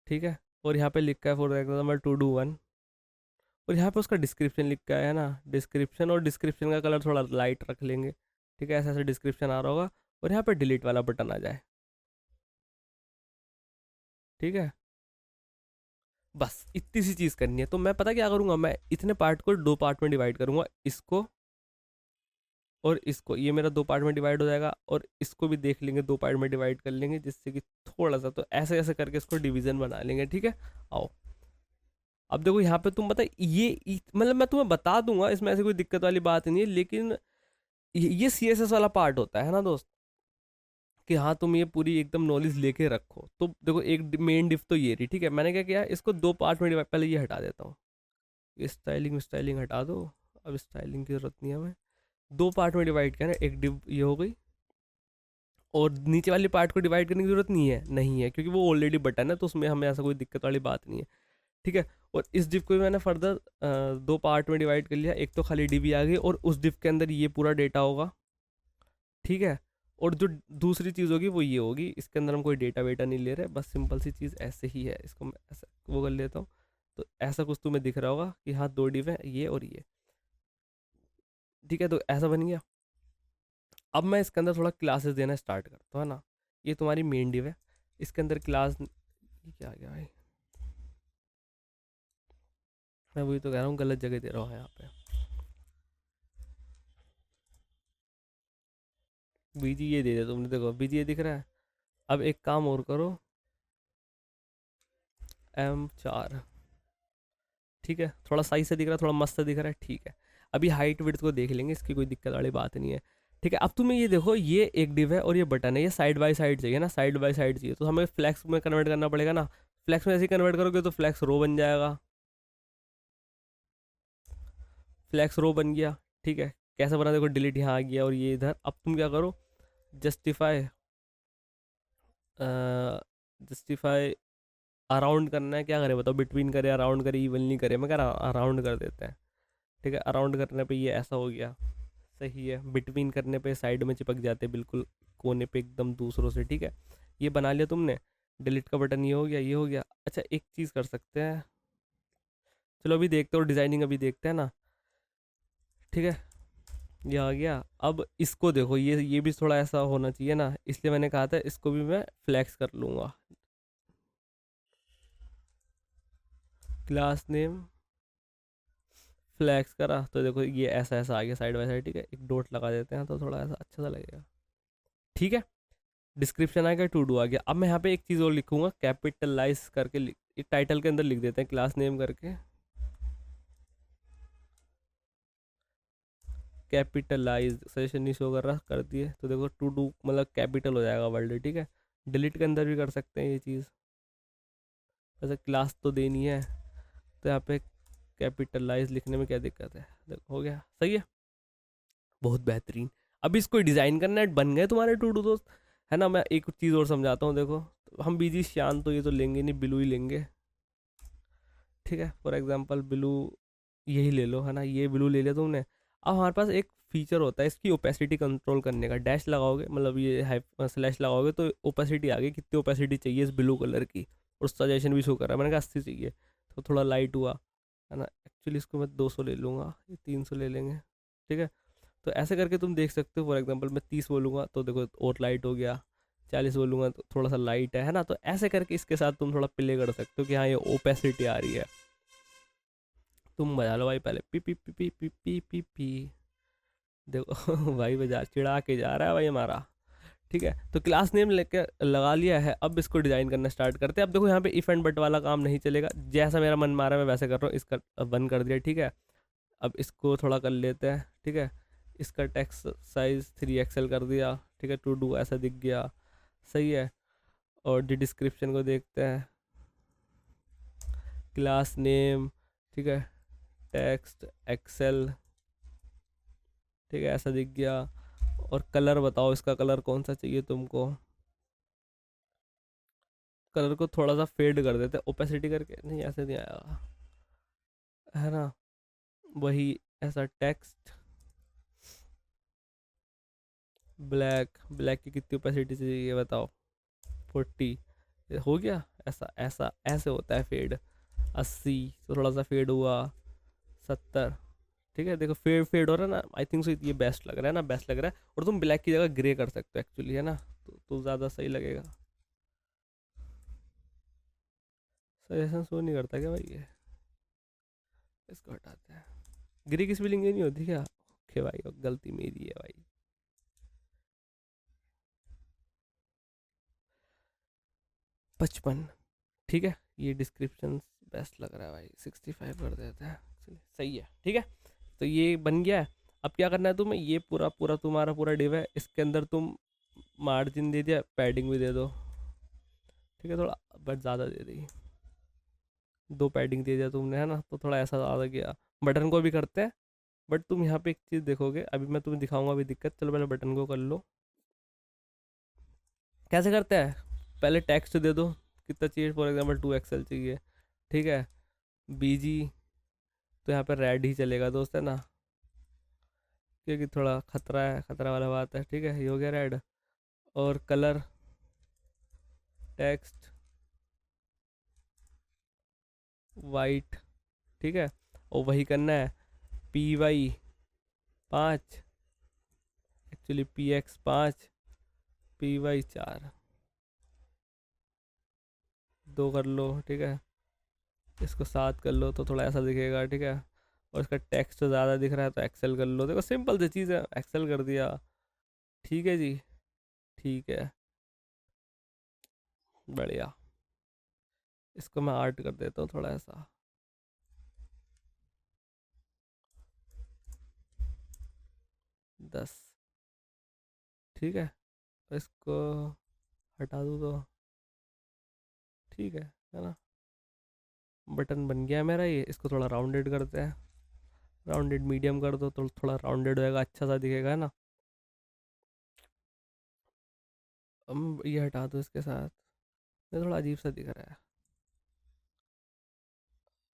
ठीक है। और यहाँ पे लिखा है फॉर एग्जाम्पल टू डू 1, और यहाँ पे उसका डिस्क्रिप्शन लिखा है ना, डिस्क्रिप्शन, और डिस्क्रिप्शन का कलर थोड़ा लाइट रख लेंगे, ठीक है। ऐसा ऐसा डिस्क्रिप्शन आ रहा होगा, और यहाँ पे डिलीट वाला बटन आ जाए, ठीक है। बस इतनी सी चीज़ करनी है। तो मैं पता क्या करूँगा, मैं इतने पार्ट को दो पार्ट में डिवाइड करूँगा, इसको और इसको, ये मेरा दो पार्ट में डिवाइड हो जाएगा, और इसको भी देख लेंगे दो पार्ट में डिवाइड कर लेंगे, जिससे कि थोड़ा सा, तो ऐसे ऐसे करके इसको डिवीजन बना लेंगे, ठीक है। आओ अब देखो यहाँ पे तुम बता मतलब मैं तुम्हें बता दूंगा, इसमें ऐसी कोई दिक्कत वाली बात नहीं है, लेकिन ये CSS वाला पार्ट होता है ना दोस्त, कि हाँ तुम ये पूरी एकदम नॉलेज लेके रखो। तो देखो एक मेन डिफ तो ये रही, ठीक है। मैंने क्या किया, इसको 2 पार्ट में पहले ये हटा देता हूँ, स्टाइलिंग स्टाइलिंग हटा दो, अब स्टाइलिंग की जरूरत नहीं है हमें। 2 पार्ट में डिवाइड किया ना, एक डिव ये हो गई, और नीचे वाली पार्ट को डिवाइड करने की जरूरत नहीं है क्योंकि वो ऑलरेडी बटन है, तो उसमें हमें ऐसा कोई दिक्कत वाली बात नहीं है, ठीक है। और इस डिव को भी मैंने फर्दर 2 पार्ट में डिवाइड कर लिया, एक तो खाली डिव आ गई और उस डिव के अंदर ये पूरा डेटा होगा, ठीक है। और जो दूसरी चीज़ होगी वो ये होगी, इसके अंदर हम कोई डेटा वेटा नहीं ले रहे, बस सिंपल सी चीज़ ऐसे ही है। इसको मैं ऐसा वो कर लेता हूँ, तो ऐसा कुछ तुम्हें दिख रहा होगा कि हाँ 2 डिव है, ये और ये, ठीक है। तो ऐसा बन गया। अब मैं इसके अंदर थोड़ा क्लासेस देना स्टार्ट करता हूँ, है ना। ये तुम्हारी मेन डिव है, इसके अंदर क्लास, ये क्या आ गया भाई, मैं वही तो कह रहा हूँ गलत जगह दे रहा हूँ यहाँ पे। बीजी ये दे दिया तुमने, देखो बीजी ये दिख रहा है। अब एक काम और करो, M4, ठीक है। थोड़ा साइज से दिख रहा है, थोड़ा मस्त से दिख रहा है, ठीक है। अभी हाइट विड्थ को देख लेंगे, इसकी कोई दिक्कत वाली बात नहीं है, ठीक है। अब तुम्हें ये देखो, ये एक डिव है और ये बटन है, ये साइड बाय साइड चाहिए ना, साइड बाय साइड चाहिए, तो हमें फ्लैक्स में कन्वर्ट करना पड़ेगा ना। फ्लैक्स में ऐसे कन्वर्ट करोगे तो फ्लैक्स रो बन जाएगा, फ्लैक्स रो बन गया, ठीक है। कैसे बना, देखो डिलीट यहाँ आ गया और ये इधर। अब तुम क्या करो, जस्टिफाई, जस्टिफाई अराउंड करना है, क्या करें बताओ, बिटवीन करे, अराउंड करे, इवनली करे, मैं कह रहा अराउंड कर देते हैं, ठीक है। अराउंड करने पे ये ऐसा हो गया, सही है। बिटवीन करने पे साइड में चिपक जाते बिल्कुल कोने पे एकदम दूसरों से, ठीक है। ये बना लिया तुमने, डिलीट का बटन ये हो गया, ये हो गया। अच्छा एक चीज़ कर सकते हैं, चलो अभी देखते हो डिज़ाइनिंग, अभी देखते हैं ना, ठीक है। ये आ गया। अब इसको देखो, ये भी थोड़ा ऐसा होना चाहिए ना, इसलिए मैंने कहा था इसको भी मैं फ्लैक्स कर लूँगा। क्लास नेम फ्लैक्स करा तो देखो ये ऐसा ऐसा आ गया साइड बाय साइड, ठीक है। एक डॉट लगा देते हैं तो थोड़ा ऐसा अच्छा सा लगेगा, ठीक है। डिस्क्रिप्शन आ गया, टू डू आ गया। अब मैं यहाँ पे एक चीज़ और लिखूंगा, कैपिटलाइज करके एक टाइटल के अंदर लिख देते हैं क्लास नेम करके, कैपिटलाइज। सजेशन नहीं शो कर रहा, कर दिए तो देखो टू डू मतलब कैपिटल हो जाएगा वर्ड, ठीक है। डिलीट के अंदर भी कर सकते हैं ये चीज़, वैसे क्लास तो देनी है, तो यहाँ पे कैपिटलाइज लिखने में क्या दिक्कत है, देखो हो गया, सही है, बहुत बेहतरीन। अब इसको डिज़ाइन करना है, बन गए तुम्हारे टू डू दोस्त, है ना। मैं एक चीज़ और समझाता हूँ, देखो हम बीजी शान तो ये तो लेंगे नहीं, ब्लू ही लेंगे, ठीक है। फॉर एग्जांपल ब्लू यही ले लो, है ना, ये ब्लू ले लिया तुमने। अब हमारे पास एक फीचर होता है इसकी ओपेसिटी कंट्रोल करने का, डैश लगाओगे मतलब ये स्लैश लगाओगे तो ओपेसिटी आ गई, कितनी ओपेसिटी चाहिए इस ब्लू कलर की, और सजेशन भी शो कर रहा है, मैंने कहा 80 चाहिए, तो थोड़ा लाइट हुआ, है ना। एक्चुअली इसको मैं 200 ले लूँगा, ये 300 ले लेंगे, ठीक है। तो ऐसे करके तुम देख सकते हो, फॉर एग्जांपल मैं 30 बोलूँगा तो देखो और लाइट हो गया, 40 बोलूँगा तो थोड़ा सा लाइट है ना। तो ऐसे करके इसके साथ तुम थोड़ा प्ले कर सकते हो कि हाँ ये ओपेसिटी आ रही है। तुम बजा लो भाई पहले, P P P P P P P P, देखो भाई बजा चिढ़ा के जा रहा है भाई हमारा, ठीक है। तो क्लास नेम लेके लगा लिया है, अब इसको डिज़ाइन करना स्टार्ट करते हैं। अब देखो यहाँ पे इफ एंड बट वाला काम नहीं चलेगा, जैसा मेरा मन मारा मैं वैसे कर रहा हूँ, इसका बंद कर दिया, ठीक है। अब इसको थोड़ा कर लेते हैं, ठीक है। इसका टेक्स्ट साइज 3 XL कर दिया, ठीक है। टू डू ऐसा दिख गया, सही है। और डिस्क्रिप्शन को देखते हैं, क्लास नेम, ठीक है, टेक्स्ट एक्सेल, ठीक है, ऐसा दिख गया। और कलर बताओ, इसका कलर कौन सा चाहिए तुमको, कलर को थोड़ा सा फेड कर देते हैं ओपेसिटी करके, नहीं ऐसे नहीं आएगा, है ना। वही ऐसा टेक्स्ट ब्लैक, ब्लैक की कितनी ओपेसिटी चाहिए ये बताओ, 40, हो गया। ऐसा ऐसा ऐसे होता है फेड, 80 तो थोड़ा सा फेड हुआ, 70, ठीक है। देखो फेड फेड हो रहा है ना, आई थिंक सो ये बेस्ट लग रहा है ना, बेस्ट लग रहा है। और तुम ब्लैक की जगह ग्रे कर सकते हो एक्चुअली, है ना, तो ज़्यादा सही लगेगा। सजेशन शो नहीं करता क्या भाई ये, इसको हटाते हैं। ग्रे की स्पेलिंग ये नहीं होती क्या, ओके भाई गलती मेरी है भाई। 55, ठीक है। ये डिस्क्रिप्शन बेस्ट लग रहा है भाई, 65 कर देते हैं। चलिए, सही है, ठीक है। तो ये बन गया है। अब क्या करना है तुम्हें, ये पूरा पूरा तुम्हारा पूरा डिव है, इसके अंदर तुम मार्जिन दे दिया, पैडिंग भी दे दो, ठीक है, थोड़ा बट ज़्यादा दे दी, 2 पैडिंग दे दिया तुमने, है ना, तो थोड़ा ऐसा ज़्यादा गया। बटन को भी करते हैं, बट तुम यहाँ पे एक चीज़ देखोगे, अभी मैं तुम्हें दिखाऊंगा अभी दिक्कत। चलो पहले बटन को कर लो। कैसे करते हैं, पहले टेक्स्ट दे दो, कितना चाहिए, फॉर एग्जांपल 2 XL चाहिए, ठीक है। बीजी, तो यहाँ पर रेड ही चलेगा दोस्त, है ना, क्योंकि थोड़ा खतरा है, खतरा वाला बात है, ठीक है, ये हो गया रेड। और कलर, टेक्स्ट वाइट, ठीक है। और वही करना है, PY 5, एक्चुअली PX 5, PY 4, 2 कर लो, ठीक है। इसको 7 कर लो तो थोड़ा ऐसा दिखेगा, ठीक है। और इसका टेक्स्ट ज़्यादा दिख रहा है तो एक्सेल कर लो, देखो सिंपल सी चीज़ है, एक्सेल कर दिया, ठीक है जी, ठीक है, बढ़िया। इसको मैं आर्ट कर देता हूँ थोड़ा ऐसा, 10, ठीक है। इसको हटा दूँ तो ठीक है ना। बटन बन गया मेरा ये, इसको थोड़ा राउंडेड करते हैं, राउंडेड मीडियम कर दो तो थोड़ा राउंडेड होएगा, अच्छा सा दिखेगा, है ना। अब ये हटा दो इसके साथ, ये थोड़ा अजीब सा दिख रहा है,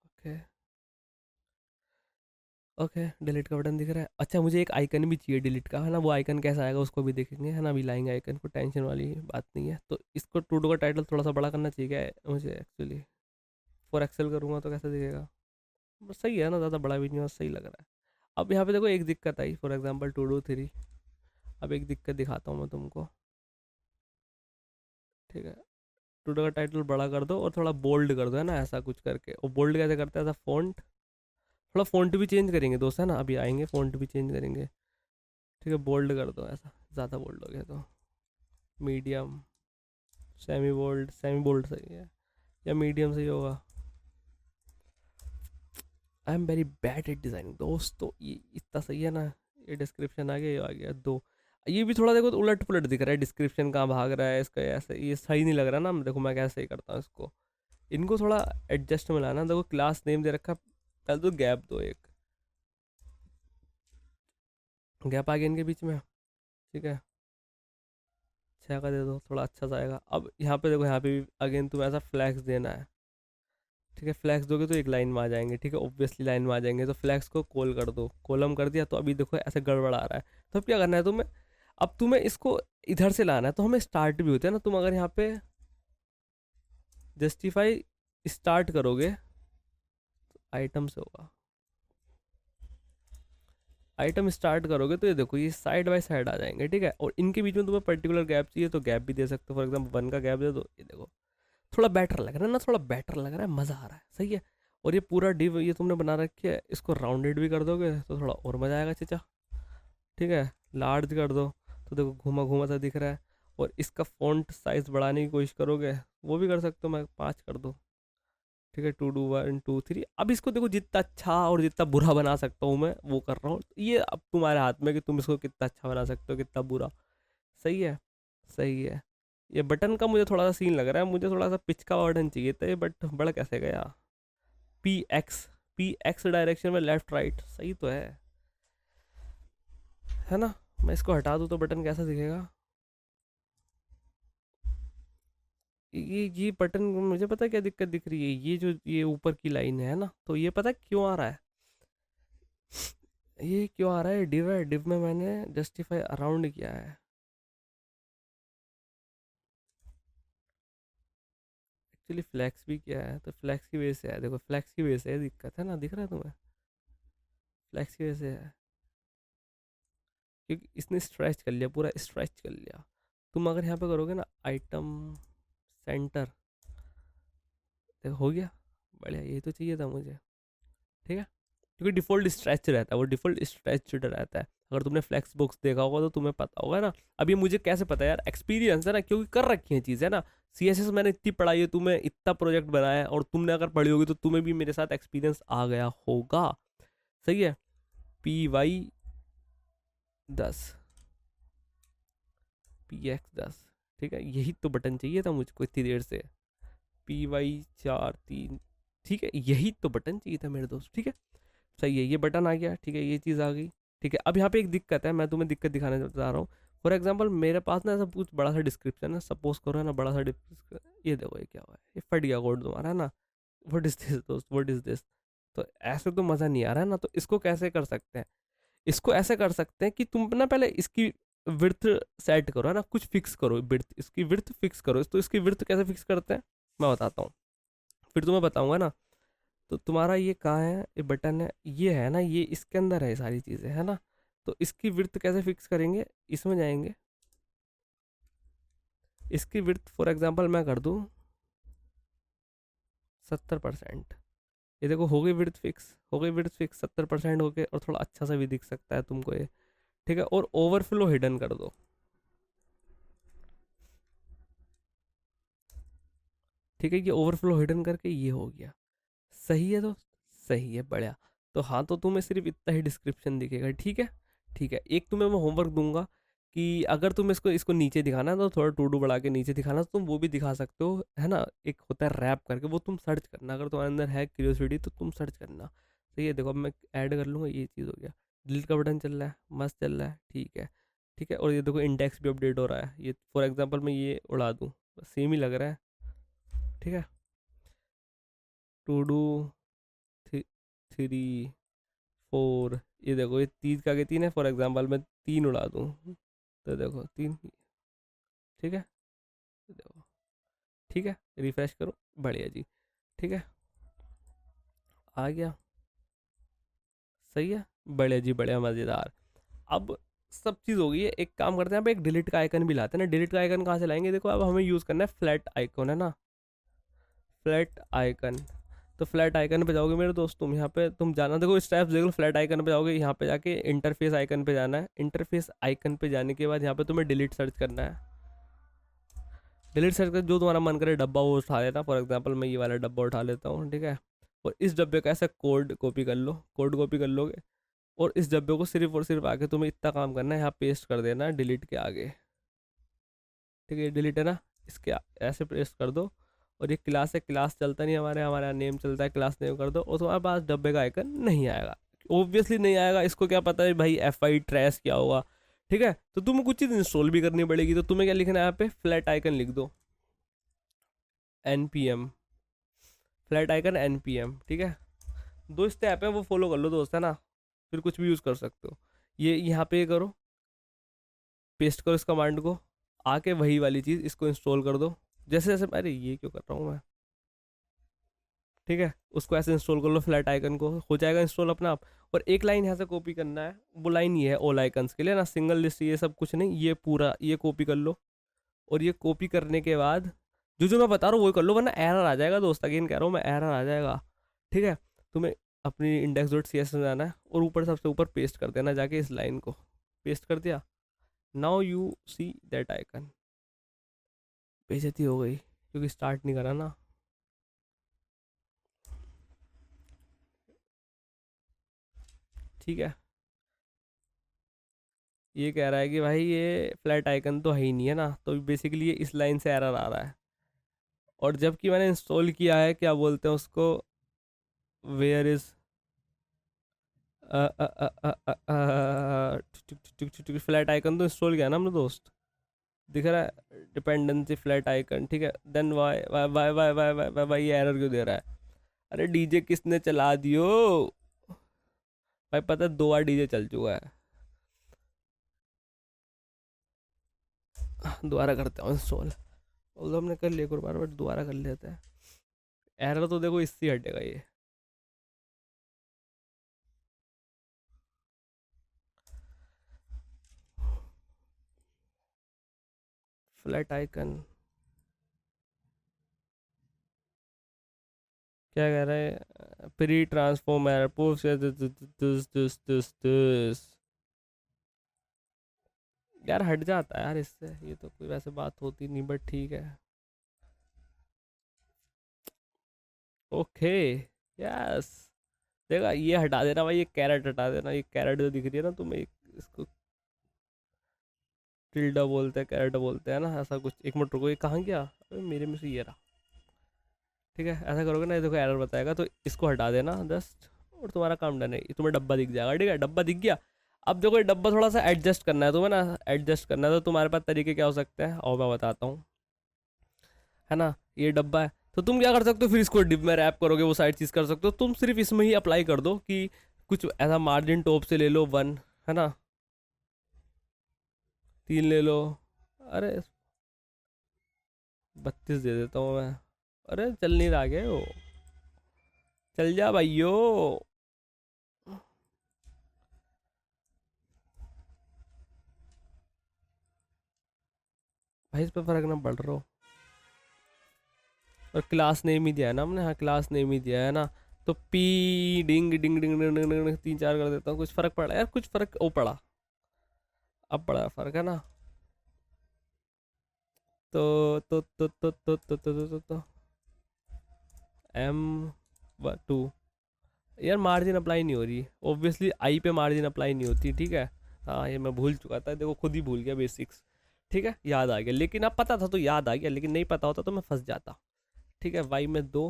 ओके। ओके, डिलीट का बटन दिख रहा है। अच्छा, मुझे एक आइकन भी चाहिए डिलीट का, है ना, वो आइकन कैसा आएगा उसको भी देखेंगे, है ना, अभी लाएंगे आइकन को, टेंशन वाली बात नहीं है। तो इसको टूडो का टाइटल थोड़ा सा बड़ा करना चाहिए क्या है मुझे एक्चुअली, 4 XL करूँगा तो कैसा दिखेगा, बस सही है ना, ज़्यादा बड़ा भी नहीं हो, सही लग रहा है। अब यहाँ पे देखो एक दिक्कत आई, फॉर एग्जांपल 2 2 3, अब एक दिक्कत दिखाता हूँ मैं तुमको, ठीक है। टूडो का टाइटल बड़ा कर दो और थोड़ा बोल्ड कर दो, है ना, ऐसा कुछ करके। और बोल्ड कैसे करते हैं, ऐसा फ़ॉन्ट, थोड़ा फ़ॉन्ट भी चेंज करेंगे दोस्त, है ना, अभी आएंगे फ़ॉन्ट भी चेंज करेंगे, ठीक है। बोल्ड कर दो ऐसा, ज़्यादा बोल्ड हो गया तो medium, semi bold, semi bold सही है या मीडियम सही होगा। I am very bad at designing दोस्त, तो ये इतना सही है ना, ये डिस्क्रिप्शन आ गया, ये आ गया 2। ये भी थोड़ा देखो तो उलट पुलट दिख रहा है, डिस्क्रिप्शन कहाँ भाग रहा है इसका, ऐसे ये सही नहीं लग रहा ना। देखो मैं कैसे सही करता हूँ इसको, इनको थोड़ा एडजस्ट में लाना। देखो क्लास नेम दे रखा, पहले तो गैप दो, एक गैप आ गया इनके बीच में, ठीक है। 6 का दे दो, थोड़ा अच्छा सा आएगा। अब यहाँ पे देखो, यहाँ पे भी अगेन तुम्हें ऐसा फ्लैक्स देना है, ठीक है। फ्लैक्स दोगे तो एक लाइन में आ जाएंगे, ठीक है, ऑब्वियसली लाइन में आ जाएंगे। तो फ्लैक्स को कॉल कर दो, कॉलम कर दिया, तो अभी देखो ऐसे गड़बड़ आ रहा है। तो अब क्या करना है तुम्हें, अब तुम्हें इसको इधर से लाना है, तो हमें स्टार्ट भी होते हैं ना, तुम अगर यहाँ पे जस्टिफाई स्टार्ट करोगे तो आइटम से होगा, आइटम स्टार्ट करोगे तो ये देखो ये साइड बाय साइड आ जाएंगे, ठीक है। और इनके बीच में तुम्हें पर्टिकुलर गैप चाहिए तो गैप भी दे सकते हो, फॉर एग्जाम्पल 1 का गैप दे दो, ये देखो थोड़ा बेटर लग रहा है ना, थोड़ा बेटर लग रहा है, मज़ा आ रहा है, सही है। और ये पूरा डिव ये तुमने बना रखी है, इसको राउंडेड भी कर दोगे तो थोड़ा और मज़ा आएगा चचा, ठीक है। लार्ज कर दो तो देखो घुमा घुमा सा दिख रहा है। और इसका फ़ॉन्ट साइज़ बढ़ाने की कोशिश करोगे वो भी कर सकते हो, मैं 5 कर दो, ठीक है। 2 2 1 2 3। अब इसको देखो जितना अच्छा और जितना बुरा बना सकता हूँ मैं वो कर रहा हूँ, ये अब तुम्हारे हाथ में कि तुम इसको कितना अच्छा बना सकते हो कितना बुरा, सही है, सही है। ये बटन का मुझे थोड़ा सा सीन लग रहा है, मुझे थोड़ा सा पिच का बटन चाहिए था ये, बट बड़ा कैसे गया, पी एक्स डायरेक्शन में लेफ्ट राइट, सही तो है ना। मैं इसको हटा दूँ तो बटन कैसा दिखेगा, ये बटन मुझे पता है क्या दिक्कत दिख रही है, ये जो ये ऊपर की लाइन है ना, तो ये पता है क्यों आ रहा है, ये क्यों आ रहा है, डिव है, डिव में मैंने जस्टिफाई अराउंड किया है, एक्चुअली फ्लैक्स भी किया है, तो फ्लैक्स की वजह से है, देखो फ्लैक्स की वजह से है दिक्कत, है ना, दिख रहा है तुम्हें, फ्लैक्स की वजह से है, क्योंकि इसने स्ट्रेच कर लिया, पूरा स्ट्रेच कर लिया। तुम अगर यहाँ पे करोगे ना आइटम सेंटर, देखो हो गया, बढ़िया, यही तो चाहिए था मुझे, ठीक है। क्योंकि डिफ़ॉल्ट स्ट्रेच रहता है, वो डिफ़ॉल्ट स्ट्रेच्ड रहता है। अगर तुमने फ्लेक्स बॉक्स देखा होगा तो तुम्हें पता होगा ना। अब ये मुझे कैसे पता है यार, एक्सपीरियंस है ना, क्योंकि कर रखी है चीज़ें ना, CSS मैंने इतनी पढ़ाई है, तुम्हें इतना प्रोजेक्ट बनाया है, और तुमने अगर पढ़ी होगी तो तुम्हें भी मेरे साथ एक्सपीरियंस आ गया होगा। सही है। PY10, PX10, ठीक है, यही तो बटन चाहिए था मुझको इतनी देर से। PY43, ठीक है, यही तो बटन चाहिए था मेरे दोस्त। ठीक है, सही है, ये बटन आ गया। ठीक है, ये चीज़ आ गई। ठीक है, अब यहाँ पे एक दिक्कत है, मैं तुम्हें दिक्कत दिखाने जा रहा हूँ। फॉर एग्जाम्पल मेरे पास ना ऐसा कुछ बड़ा सा डिस्क्रिप्शन है, सपोज करो है ना, बड़ा सा डिस्क्रिप्शन, ये देखो ये क्या हुआ है, ये फट गया कोड तुम्हारा है ना। व्हाट इज दिस दोस्त, व्हाट इज दिस। तो ऐसे तो मज़ा नहीं आ रहा है ना, तो इसको कैसे कर सकते हैं? इसको ऐसे कर सकते हैं कि तुम ना पहले इसकी विड्थ सेट करो है ना, कुछ फिक्स करो, विड्थ, इसकी विड्थ फिक्स करो। तो इसकी विड्थ कैसे फिक्स करते हैं मैं बताता हूँ, फिर तुम्हें बताऊंगा ना। तो तुम्हारा ये कहाँ है, ये बटन है, ये है ना, ये इसके अंदर है, ये सारी चीज़ें है ना। तो इसकी विड्थ कैसे फिक्स करेंगे, इसमें जाएंगे, इसकी विड्थ फॉर एग्जांपल मैं कर दूँ 70%। ये देखो हो गई विड्थ फिक्स, हो गई विड्थ फिक्स 70% हो गए, और थोड़ा अच्छा सा भी दिख सकता है तुमको ये। ठीक है, और ओवरफ्लो हिडन कर दो। ठीक है, ये ओवरफ्लो हिडन करके ये हो गया। सही है दोस्त, सही है, बढ़िया। तो हाँ, तो तुम्हें सिर्फ इतना ही डिस्क्रिप्शन दिखेगा। ठीक है, ठीक है, एक तुम्हें मैं होमवर्क दूंगा कि अगर तुम इसको इसको नीचे दिखाना है तो थोड़ा टू डू बढ़ा के नीचे दिखाना, तो तुम वो भी दिखा सकते हो है ना। एक होता है रैप करके, वो तुम सर्च करना, अगर तुम्हारे अंदर है क्यूरियोसिटी तो तुम सर्च करना। सही है, देखो अब मैं ऐड कर लूँगा, ये चीज़ हो गया। डिलीट का बटन चल रहा है, मस्त चल रहा है। ठीक है, ठीक है, और ये देखो इंडेक्स भी अपडेट हो रहा है। ये फॉर एग्जाम्पल मैं ये उड़ा दूँ, सेम ही लग रहा है। ठीक है, टू डू 3, 4, ये देखो ये 30 का, 3 है, फॉर एग्जांपल मैं 3 उड़ा दूँ तो देखो 3। ठीक है, देखो, ठीक है, रिफ्रेश करो, बढ़िया जी। ठीक है, आ गया, सही है, बढ़िया जी, बढ़िया, मज़ेदार। अब सब चीज़ हो गई है, एक काम करते हैं, अब एक डिलीट का आइकन भी लाते हैं ना। डिलीट का आइकन कहाँ से लाएंगे, देखो अब हमें यूज़ करना है फ्लैट आइकन है ना, फ्लैट आइकन। तो फ्लैट आइकन पे जाओगे मेरे दोस्त, तुम यहाँ पे तुम जाना, देखो स्टेप्स देख लो। फ्लैट आइकन पे जाओगे, यहाँ पे जाके इंटरफेस आइकन पे जाना है। इंटरफेस आइकन पे जाने के बाद यहाँ पे तुम्हें डिलीट सर्च करना है। डिलीट सर्च कर, जो तुम्हारा मन करे डब्बा वो उठा लेना। फॉर एग्जांपल मैं ये वाला डब्बा उठा लेता हूँ। ठीक है, और इस डब्बे का ऐसा कोड कॉपी कर लो, कोड कॉपी कर लोगे, और इस डब्बे को सिर्फ और सिर्फ आके तुम्हें इतना काम करना है, यहाँ पेस्ट कर देना है डिलीट के आगे। ठीक है, डिलीट है ना, इसके ऐसे पेस्ट कर दो। और ये क्लास है, क्लास चलता नहीं हमारे, हमारा नेम चलता है, क्लास नेम कर दो, और तुम्हारे पास डब्बे का आइकन नहीं आएगा। ऑब्वियसली नहीं आएगा, इसको क्या पता है भाई, FI ट्रैश क्या होगा। ठीक है, तो तुम्हें कुछ चीज़ इंस्टॉल भी करनी पड़ेगी, तो तुम्हें क्या लिखना है, यहाँ पे फ्लैट आइकन लिख दो, NPM, फ्लैट आइकन NPM। ठीक है, 2 स्टेप है, वो फॉलो कर लो दोस्त है ना, फिर कुछ भी यूज़ कर सकते हो। ये यहाँ पे करो, पेस्ट करो इस कमांड को, आके वही वाली चीज़ इसको इंस्टॉल कर दो। जैसे जैसे, अरे ये क्यों कर रहा हूँ मैं। ठीक है, उसको ऐसे इंस्टॉल कर लो, फ्लैट आइकन को, हो जाएगा इंस्टॉल अपना आप। और एक लाइन यहाँ से कॉपी करना है, वो लाइन ये है ऑल आइकन्स के लिए ना, सिंगल लिस्ट ये सब कुछ नहीं, ये पूरा ये कॉपी कर लो। और ये कॉपी करने के बाद जो जो मैं बता रहा हूँ वही कर लो, वरना एरर आ जाएगा दोस्त, अगेन कह रहा हूँ मैं, एरर आ जाएगा। ठीक है, तुम्हें अपनी index.cs में जाना है, और ऊपर सबसे ऊपर पेस्ट कर देना जाके इस लाइन को, पेस्ट कर दिया। Now you see that icon, बेइज्जती हो गई क्योंकि स्टार्ट नहीं करा ना। ठीक है, ये कह रहा है कि भाई ये फ्लैट आइकन तो है ही नहीं है ना, तो बेसिकली ये इस लाइन से एरर आ रहा है। और जबकि मैंने इंस्टॉल किया है, क्या बोलते हैं उसको, वेयर इज फ्लैट आइकन तो इंस्टॉल किया ना हमने दोस्त, दिख रहा है डिपेंडेंसी फ्लैट आइकन। ठीक है, then why why why why why why why why ये एरर क्यों दे रहा है। अरे डीजे किसने चला दियो भाई, पता है 2 बार डीजे चल चुका है। दोबारा करते हैं इंस्टॉल, तो हमने कर लिया एक और बार, बट दोबारा कर लेते हैं। एरर तो देखो इससे हटेगा ये। फ्लैट आइकन क्या कह रहा है, pre transform error post this. यार हट जाता है यार इससे, ये तो कोई वैसे बात होती नहीं, बट ठीक है। Okay, yes. देखा, ये हटा देना भाई, ये कैरेट हटा देना, ये कैरेट जो दिख रही है ना तुम्हें, इसको टिल्डा बोलते हैं, कैरेट बोलते हैं ना, ऐसा कुछ। एक मिनट रुको, ये कहाँ गया? अबे मेरे में से ये रहा। ठीक है, ऐसा करोगे ना, ये देखो एरर बताएगा, तो इसको हटा देना जस्ट, और तुम्हारा काम डन है। ये तुम्हें डब्बा दिख जाएगा, ठीक है, डब्बा दिख गया। अब देखो, ये डब्बा थोड़ा सा एडजस्ट करना है तुम्हें ना, एडजस्ट करना है, तो तुम्हारे पास तरीके क्या हो सकते हैं, और मैं बताता हूँ, है ना। ये डब्बा है, तो तुम क्या कर सकते हो, फिर इसको डिप में रैप करोगे, वो साइड चीज़ कर सकते हो। तुम सिर्फ इसमें ही अप्लाई कर दो कि कुछ ऐसा मार्जिन टॉप से ले लो 1, है ना, 3 ले लो। अरे 32 दे देता हूँ मैं। अरे चल नहीं रहा क्या वो? चल जा भाइयों। भाई इस पे फर्क ना पड़ रहा हो। और क्लास नेम ही दिया है ना हमने, हाँ क्लास नेम ही दिया है ना। तो पी डिंग डिंग डिंग डिंग डिंग डिंग 3 4 कर देता हूँ, कुछ फर्क पड़ा यार, कुछ फर्क ओ पड़ा। अब पड़ा फर्क, है ना। तो एम 2। यार मार्जिन अप्लाई नहीं हो रही, ऑब्वियसली आई पे मार्जिन अप्लाई नहीं होती, ठीक है। हाँ ये मैं भूल चुका था, देखो खुद ही भूल गया बेसिक्स। ठीक है, याद आ गया, लेकिन अब पता था तो याद आ गया, लेकिन नहीं पता होता तो मैं फंस जाता। ठीक है, वाई में 2,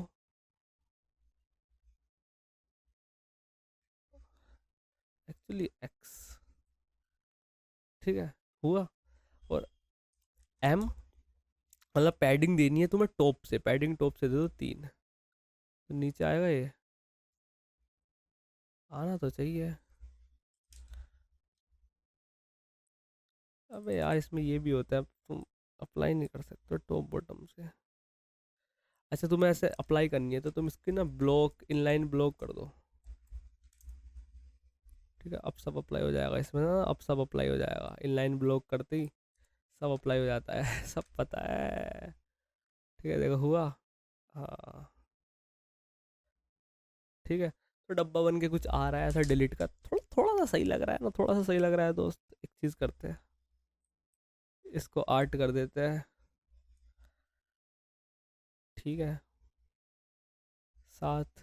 एक्चुअली एक्स। ठीक है, हुआ। और एम, मतलब पैडिंग देनी है तुम्हें टॉप से, पैडिंग टॉप से दे दो 3, तो नीचे आएगा ये, आना तो चाहिए। अबे यार इसमें ये भी होता है, तुम अप्लाई नहीं कर सकते टॉप बॉटम से। अच्छा तुम्हें ऐसे अप्लाई करनी है तो तुम इसकी ना ब्लॉक, इनलाइन ब्लॉक कर दो। ठीक है, अब सब अप्लाई हो जाएगा इसमें ना, अब सब अप्लाई हो जाएगा, इनलाइन ब्लॉक करते ही सब अप्लाई हो जाता है सब पता है। ठीक है, देखो हुआ। हाँ ठीक है, तो डब्बा बन के कुछ आ रहा है ऐसा डिलीट का, थोड़ा थोड़ा सा सही लग रहा है ना, थोड़ा सा सही लग रहा है दोस्त। एक चीज़ करते हैं, इसको आर्ट कर देते हैं। ठीक है, 7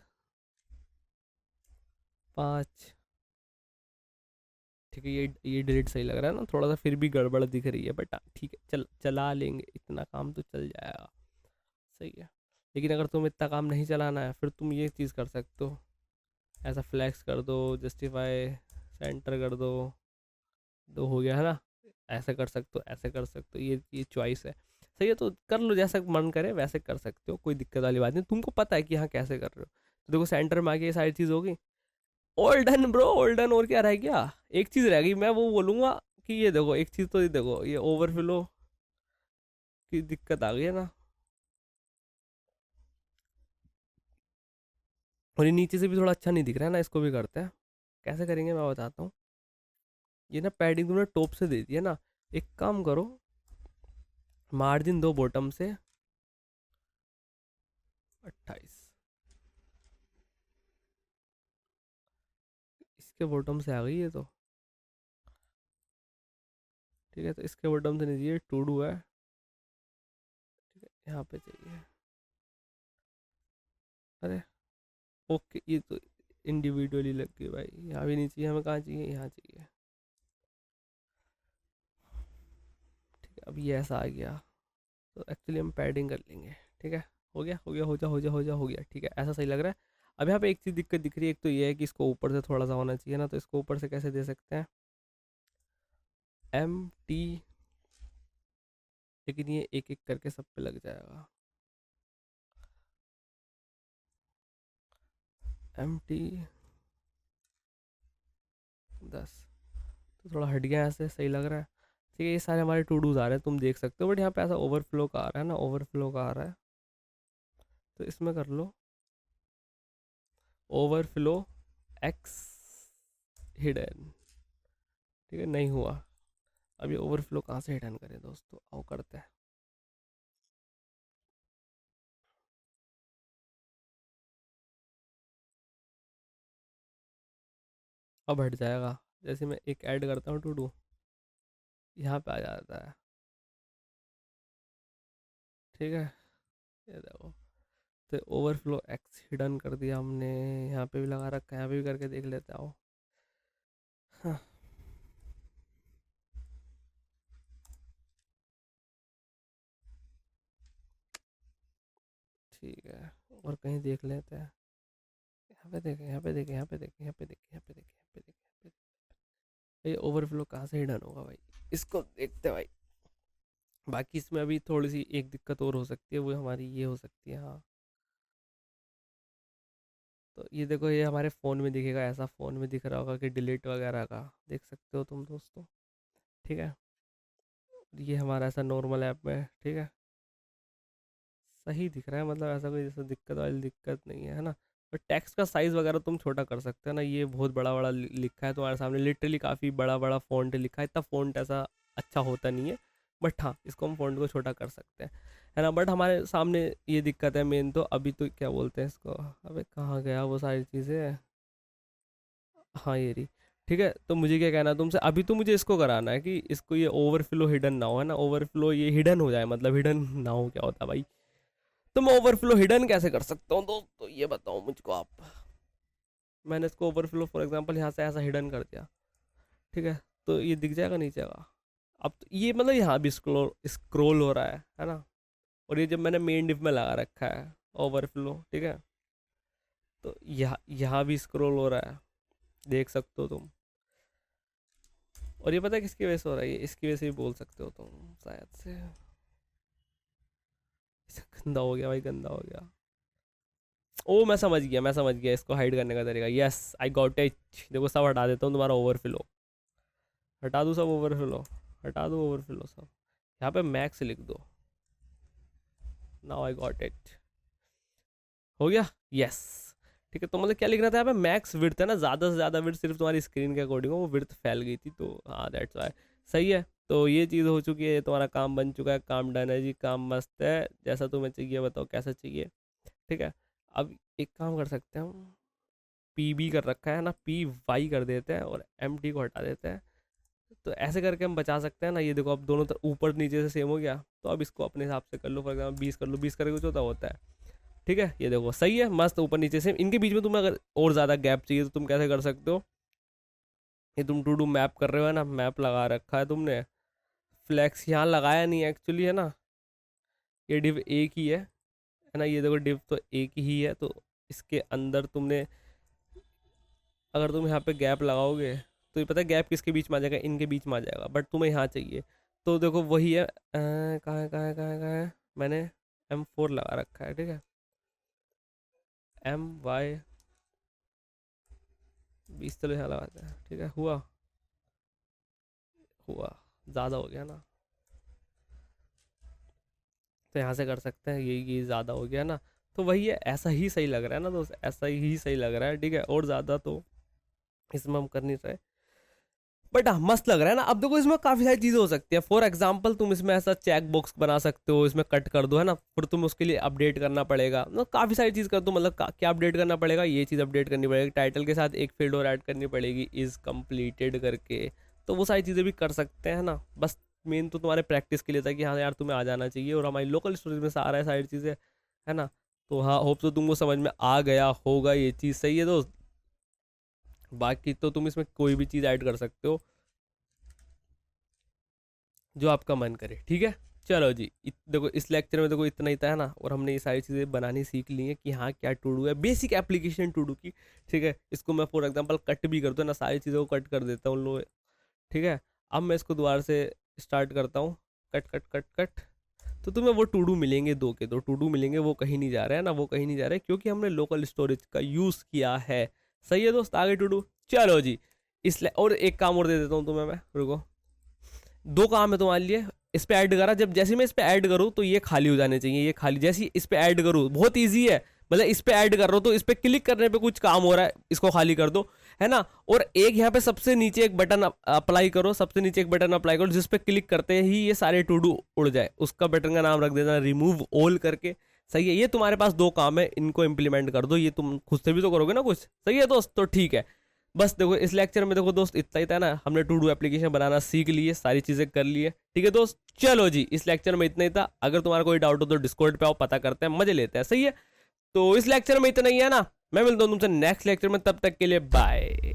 5। ठीक है, ये डिलीट सही लग रहा है ना, थोड़ा सा फिर भी गड़बड़ दिख रही है, बट ठीक है, चला लेंगे, इतना काम तो चल जाएगा। सही है। लेकिन अगर तुम इतना काम नहीं चलाना है, फिर तुम ये चीज़ कर सकते हो, ऐसा फ्लैक्स कर दो, जस्टिफाई सेंटर कर दो, दो हो गया है ना। ऐसे कर सकते हो, ऐसे कर सकते हो, ये चॉइस है। सही है, तो कर लो जैसा मन करे वैसे कर सकते हो, कोई दिक्कत वाली बात नहीं, तुमको पता है कि हाँ कैसे कर रहे हो। तो देखो सेंटर में आके ये सारी चीज़ होगी। All done bro, all done, और क्या रह गया? एक चीज़ रह गई, मैं वो बोलूँगा कि ये देखो, एक चीज़ तो ये देखो, ये ओवरफ्लो की दिक्कत आ गई है ना। और ये नीचे से भी थोड़ा अच्छा नहीं दिख रहा है ना, इसको भी करते हैं। कैसे करेंगे मैं बताता हूँ। ये ना पैडिंग तुमने टॉप से दे दी है ना, एक काम करो, मार्जिन दो बॉटम से 28, इसके बॉटम से आ गई है तो। ठीक है, तो इसके बॉटम से नहीं चाहिए, टू डू है। ठीक है, यहाँ पे चाहिए। अरे ओके, ये तो इंडिविजुअली लग गई भाई, यहाँ भी नहीं चाहिए हमें, कहाँ चाहिए, यहाँ चाहिए। ठीक है, अब ये ऐसा आ गया, तो एक्चुअली हम पैडिंग कर लेंगे। ठीक है, हो गया हो गया, हो जा हो जा हो जा, हो गया। ठीक है, ऐसा सही लग रहा है। अब यहाँ पे एक चीज़ दिक्कत दिख रही है, एक तो ये है कि इसको ऊपर से थोड़ा सा होना चाहिए ना, तो इसको ऊपर से कैसे दे सकते हैं, MT, लेकिन ये एक एक करके सब पे लग जाएगा। MT 10, तो थोड़ा हट गया, ऐसे सही लग रहा है। ठीक है, ये सारे हमारे टू डूज आ रहे हैं, तुम देख सकते हो, बट यहाँ पे ऐसा ओवरफ्लो का आ रहा है ना, ओवरफ्लो का आ रहा है, तो इसमें कर लो ओवरफ्लो एक्स हिडन। ठीक है, नहीं हुआ। अब ये ओवरफ्लो कहाँ से हिडन करें दोस्तों, आओ करते हैं। अब हट जाएगा, जैसे मैं एक ऐड करता हूँ टू डू, यहाँ पे आ जाता है। ठीक है, ये देखो, तो ओवरफ्लो एक्स हिडन कर दिया हमने, यहाँ पे भी लगा रखा है, यहाँ पे भी करके देख लेते आओ। हाँ ठीक है, और कहीं देख लेते हैं। यहाँ पे देखें, यहाँ पे देखें, यहाँ पे देखें, यहाँ पे देखें, यहाँ पे देखें, यहाँ पे देखें, यहाँ पे देखें। ये ओवरफ्लो कहाँ से हिडन होगा भाई, इसको देखते हैं भाई। बाकी इसमें अभी थोड़ी सी एक दिक्कत और हो सकती है, वो हमारी ये हो सकती है। हाँ तो ये देखो, ये हमारे फ़ोन में दिखेगा, ऐसा फ़ोन में दिख रहा होगा कि डिलीट वगैरह का, देख सकते हो तुम दोस्तों। ठीक है, ये हमारा ऐसा नॉर्मल ऐप में, ठीक है, सही दिख रहा है, मतलब ऐसा कोई जैसे दिक्कत वाली दिक्कत नहीं है, है ना। और टेक्स्ट का साइज़ वगैरह तुम छोटा कर सकते हो ना, ये बहुत बड़ा बड़ा लिखा है तुम्हारे सामने, लिटरली काफ़ी बड़ा बड़ा फ़ॉन्ट लिखा है, इतना फ़ॉन्ट ऐसा अच्छा होता नहीं है, बट हाँ इसको हम फ़ॉन्ट को छोटा कर सकते हैं, है ना। बट हमारे सामने ये दिक्कत है मेन, तो अभी तो क्या बोलते हैं इसको, अबे कहाँ गया वो सारी चीज़ें। हाँ ये रही। ठीक है, तो मुझे क्या कहना है तुमसे, अभी तो मुझे इसको कराना है कि इसको ये ओवरफ्लो हिडन ना हो, है ना, ओवरफ्लो ये हिडन हो जाए, मतलब हिडन ना हो क्या होता है भाई। तो मैं ओवरफ्लो हिडन कैसे कर सकता हूँ, तो ये बताओ मुझको आप। मैंने इसको ओवरफ्लो फॉर एग्जांपल यहाँ से ऐसा हिडन कर दिया, ठीक है, तो ये दिख जाएगा नीचे का। अब तो ये मतलब यहाँ भी स्क्रोल स्क्रोल हो रहा है ना। और ये जब मैंने मेन डिव में लगा रखा है ओवरफ्लो, ठीक है, तो यहाँ यहाँ भी स्क्रोल हो रहा है, देख सकते हो तुम। और ये पता है किसकी वजह से हो रहा है, ये इसकी वजह से भी बोल सकते हो तुम शायद से। गंदा हो गया भाई, गंदा हो गया। ओ मैं समझ गया इसको हाइड करने का तरीका। Yes I got it. देखो सब हटा देता हूँ तुम्हारा ओवरफ्लो, हटा दूँ सब ओवरफ्लो, हटा दो ओवरफ्लो सब, यहाँ पे मैक्स लिख दो। नाउ आई गॉट इट, हो गया। यस ठीक है, तो मतलब क्या लिख रहा था यहाँ पे, मैक्स विड्थ है ना, ज़्यादा से ज़्यादा विड्थ सिर्फ तुम्हारी स्क्रीन के अकॉर्डिंग हो, वो विड्थ फैल गई थी, तो हाँ दैट्स वाई। सही है, तो ये चीज़ हो चुकी है, तुम्हारा काम बन चुका है, काम डन है जी, काम मस्त है, जैसा तुम्हें चाहिए बताओ कैसा चाहिए। ठीक है, अब एक काम कर सकते हैं हम, पी बी कर रखा है ना, पी वाई कर देते हैं और एम टी को हटा देते हैं। तो ऐसे करके हम बचा सकते हैं ना। ये देखो अब दोनों तरफ ऊपर नीचे से सेम हो गया, तो अब इसको अपने हिसाब से कर लो, फॉर एग्जाम्पल 20 कर लो, 20 करके कुछ होता है। ठीक है, ये देखो सही है, मस्त ऊपर नीचे से। इनके बीच में तुम्हें अगर और ज़्यादा गैप चाहिए तो तुम कैसे कर सकते हो, ये तुम टू डू मैप कर रहे हो ना, मैप लगा रखा है तुमने, फ्लैक्स यहाँ लगाया नहीं एक्चुअली, है ना, ये डिव एक ही है ना, ये देखो डिव तो एक ही है, तो इसके अंदर तुमने अगर तुम यहाँ पे गैप लगाओगे तो ये पता है गैप किसके बीच में आ जाएगा, इनके बीच में आ जाएगा, बट तुम्हें यहाँ चाहिए। तो देखो वही है, कहाँ है कहाँ है कहाँ है कहाँ है, मैंने M4 लगा रखा है, ठीक है, MY 20, चलो यहाँ लगाते हैं, ठीक है, हुआ हुआ, ज़्यादा हो गया ना, तो यहाँ से कर सकते हैं, ये ज़्यादा हो गया ना, तो वही है, ऐसा ही सही लग रहा है ना दोस्त, ऐसा ही सही लग रहा है, ठीक है, और ज़्यादा तो इसमें हम कर नहीं रहे, बट हाँ मस्त लग रहा है ना। अब देखो इसमें काफ़ी सारी चीज़ें हो सकती है, फॉर एग्जांपल तुम इसमें ऐसा चेक बॉक्स बना सकते हो, इसमें कट कर दो, है ना, फिर तुम उसके लिए अपडेट करना पड़ेगा, मतलब काफ़ी सारी चीज़ कर दो, मतलब क्या अपडेट करना पड़ेगा, ये चीज़ अपडेट करनी पड़ेगी, टाइटल के साथ एक फील्ड और ऐड करनी पड़ेगी, इज़ कम्प्लीटेड करके, तो वो सारी चीज़ें भी कर सकते हैं ना। बस मेन तो तुम्हारे प्रैक्टिस के लिए था कि हाँ यार तुम्हें आ जाना चाहिए, और हमारी लोकल स्टोरेज में सारा है सारी चीज़ें, है ना। तो हाँ होप तो तुमको समझ में आ गया होगा, ये चीज़ सही है दोस्त। बाकी तो तुम इसमें कोई भी चीज़ ऐड कर सकते हो जो आपका मन करे, ठीक है। चलो जी, देखो इस लेक्चर में देखो इतना ही था, है ना, और हमने ये सारी चीज़ें बनानी सीख ली हैं कि हाँ क्या टू डू है, बेसिक एप्लीकेशन टू डू की, ठीक है। इसको मैं फॉर एग्जांपल कट भी कर दूँ ना, सारी चीज़ों को कट कर देता हूँ लो, ठीक है। अब मैं इसको दोबारा से स्टार्ट करता हूँ, कट कट कट कट, तो तुम्हें वो टू डू मिलेंगे, दो के दो टू डू मिलेंगे, वो कहीं नहीं जा रहे हैं ना, वो कहीं नहीं जा रहे, क्योंकि हमने लोकल स्टोरेज का यूज़ किया है। सही है दोस्त, आगे टू डू। चलो जी, इसलिए और एक काम और दे देता हूँ तुम्हें मैं, रुको, दो काम है तुम्हारे लिए। इस पे ऐड करा, जब जैसे मैं इस पे ऐड करूँ तो ये खाली हो जाने चाहिए, ये खाली, जैसे इस पे ऐड करूँ, बहुत ईजी है, मतलब इस पे ऐड कर रहा हो तो इस पे क्लिक करने पे कुछ काम हो रहा है, इसको खाली कर दो, है ना। और एक यहाँ पे सबसे नीचे एक बटन अप्लाई करो, सबसे नीचे एक बटन अप्लाई करो, जिस पे क्लिक करते ही ये सारे टू डू उड़ जाए, उसका बटन का नाम रख देना रिमूव ऑल करके। सही है, ये तुम्हारे पास दो काम है, इनको इंप्लीमेंट कर दो, ये तुम खुद से भी तो करोगे ना कुछ। सही है दोस्त, तो ठीक है। बस देखो इस लेक्चर में देखो दोस्त इतना ही था ना, हमने टू डू एप्लीकेशन बनाना सीख लिए, सारी चीज़ें कर लिए, ठीक है दोस्त। चलो जी, इस लेक्चर में इतना ही था, अगर तुम्हारा कोई डाउट हो तो डिस्कॉर्ड पे आओ, पता करते हैं, मजे लेते हैं। सही है, तो इस लेक्चर में इतना ही है ना, मैं मिलता हूँ तुमसे नेक्स्ट लेक्चर में, तब तक के लिए बाय।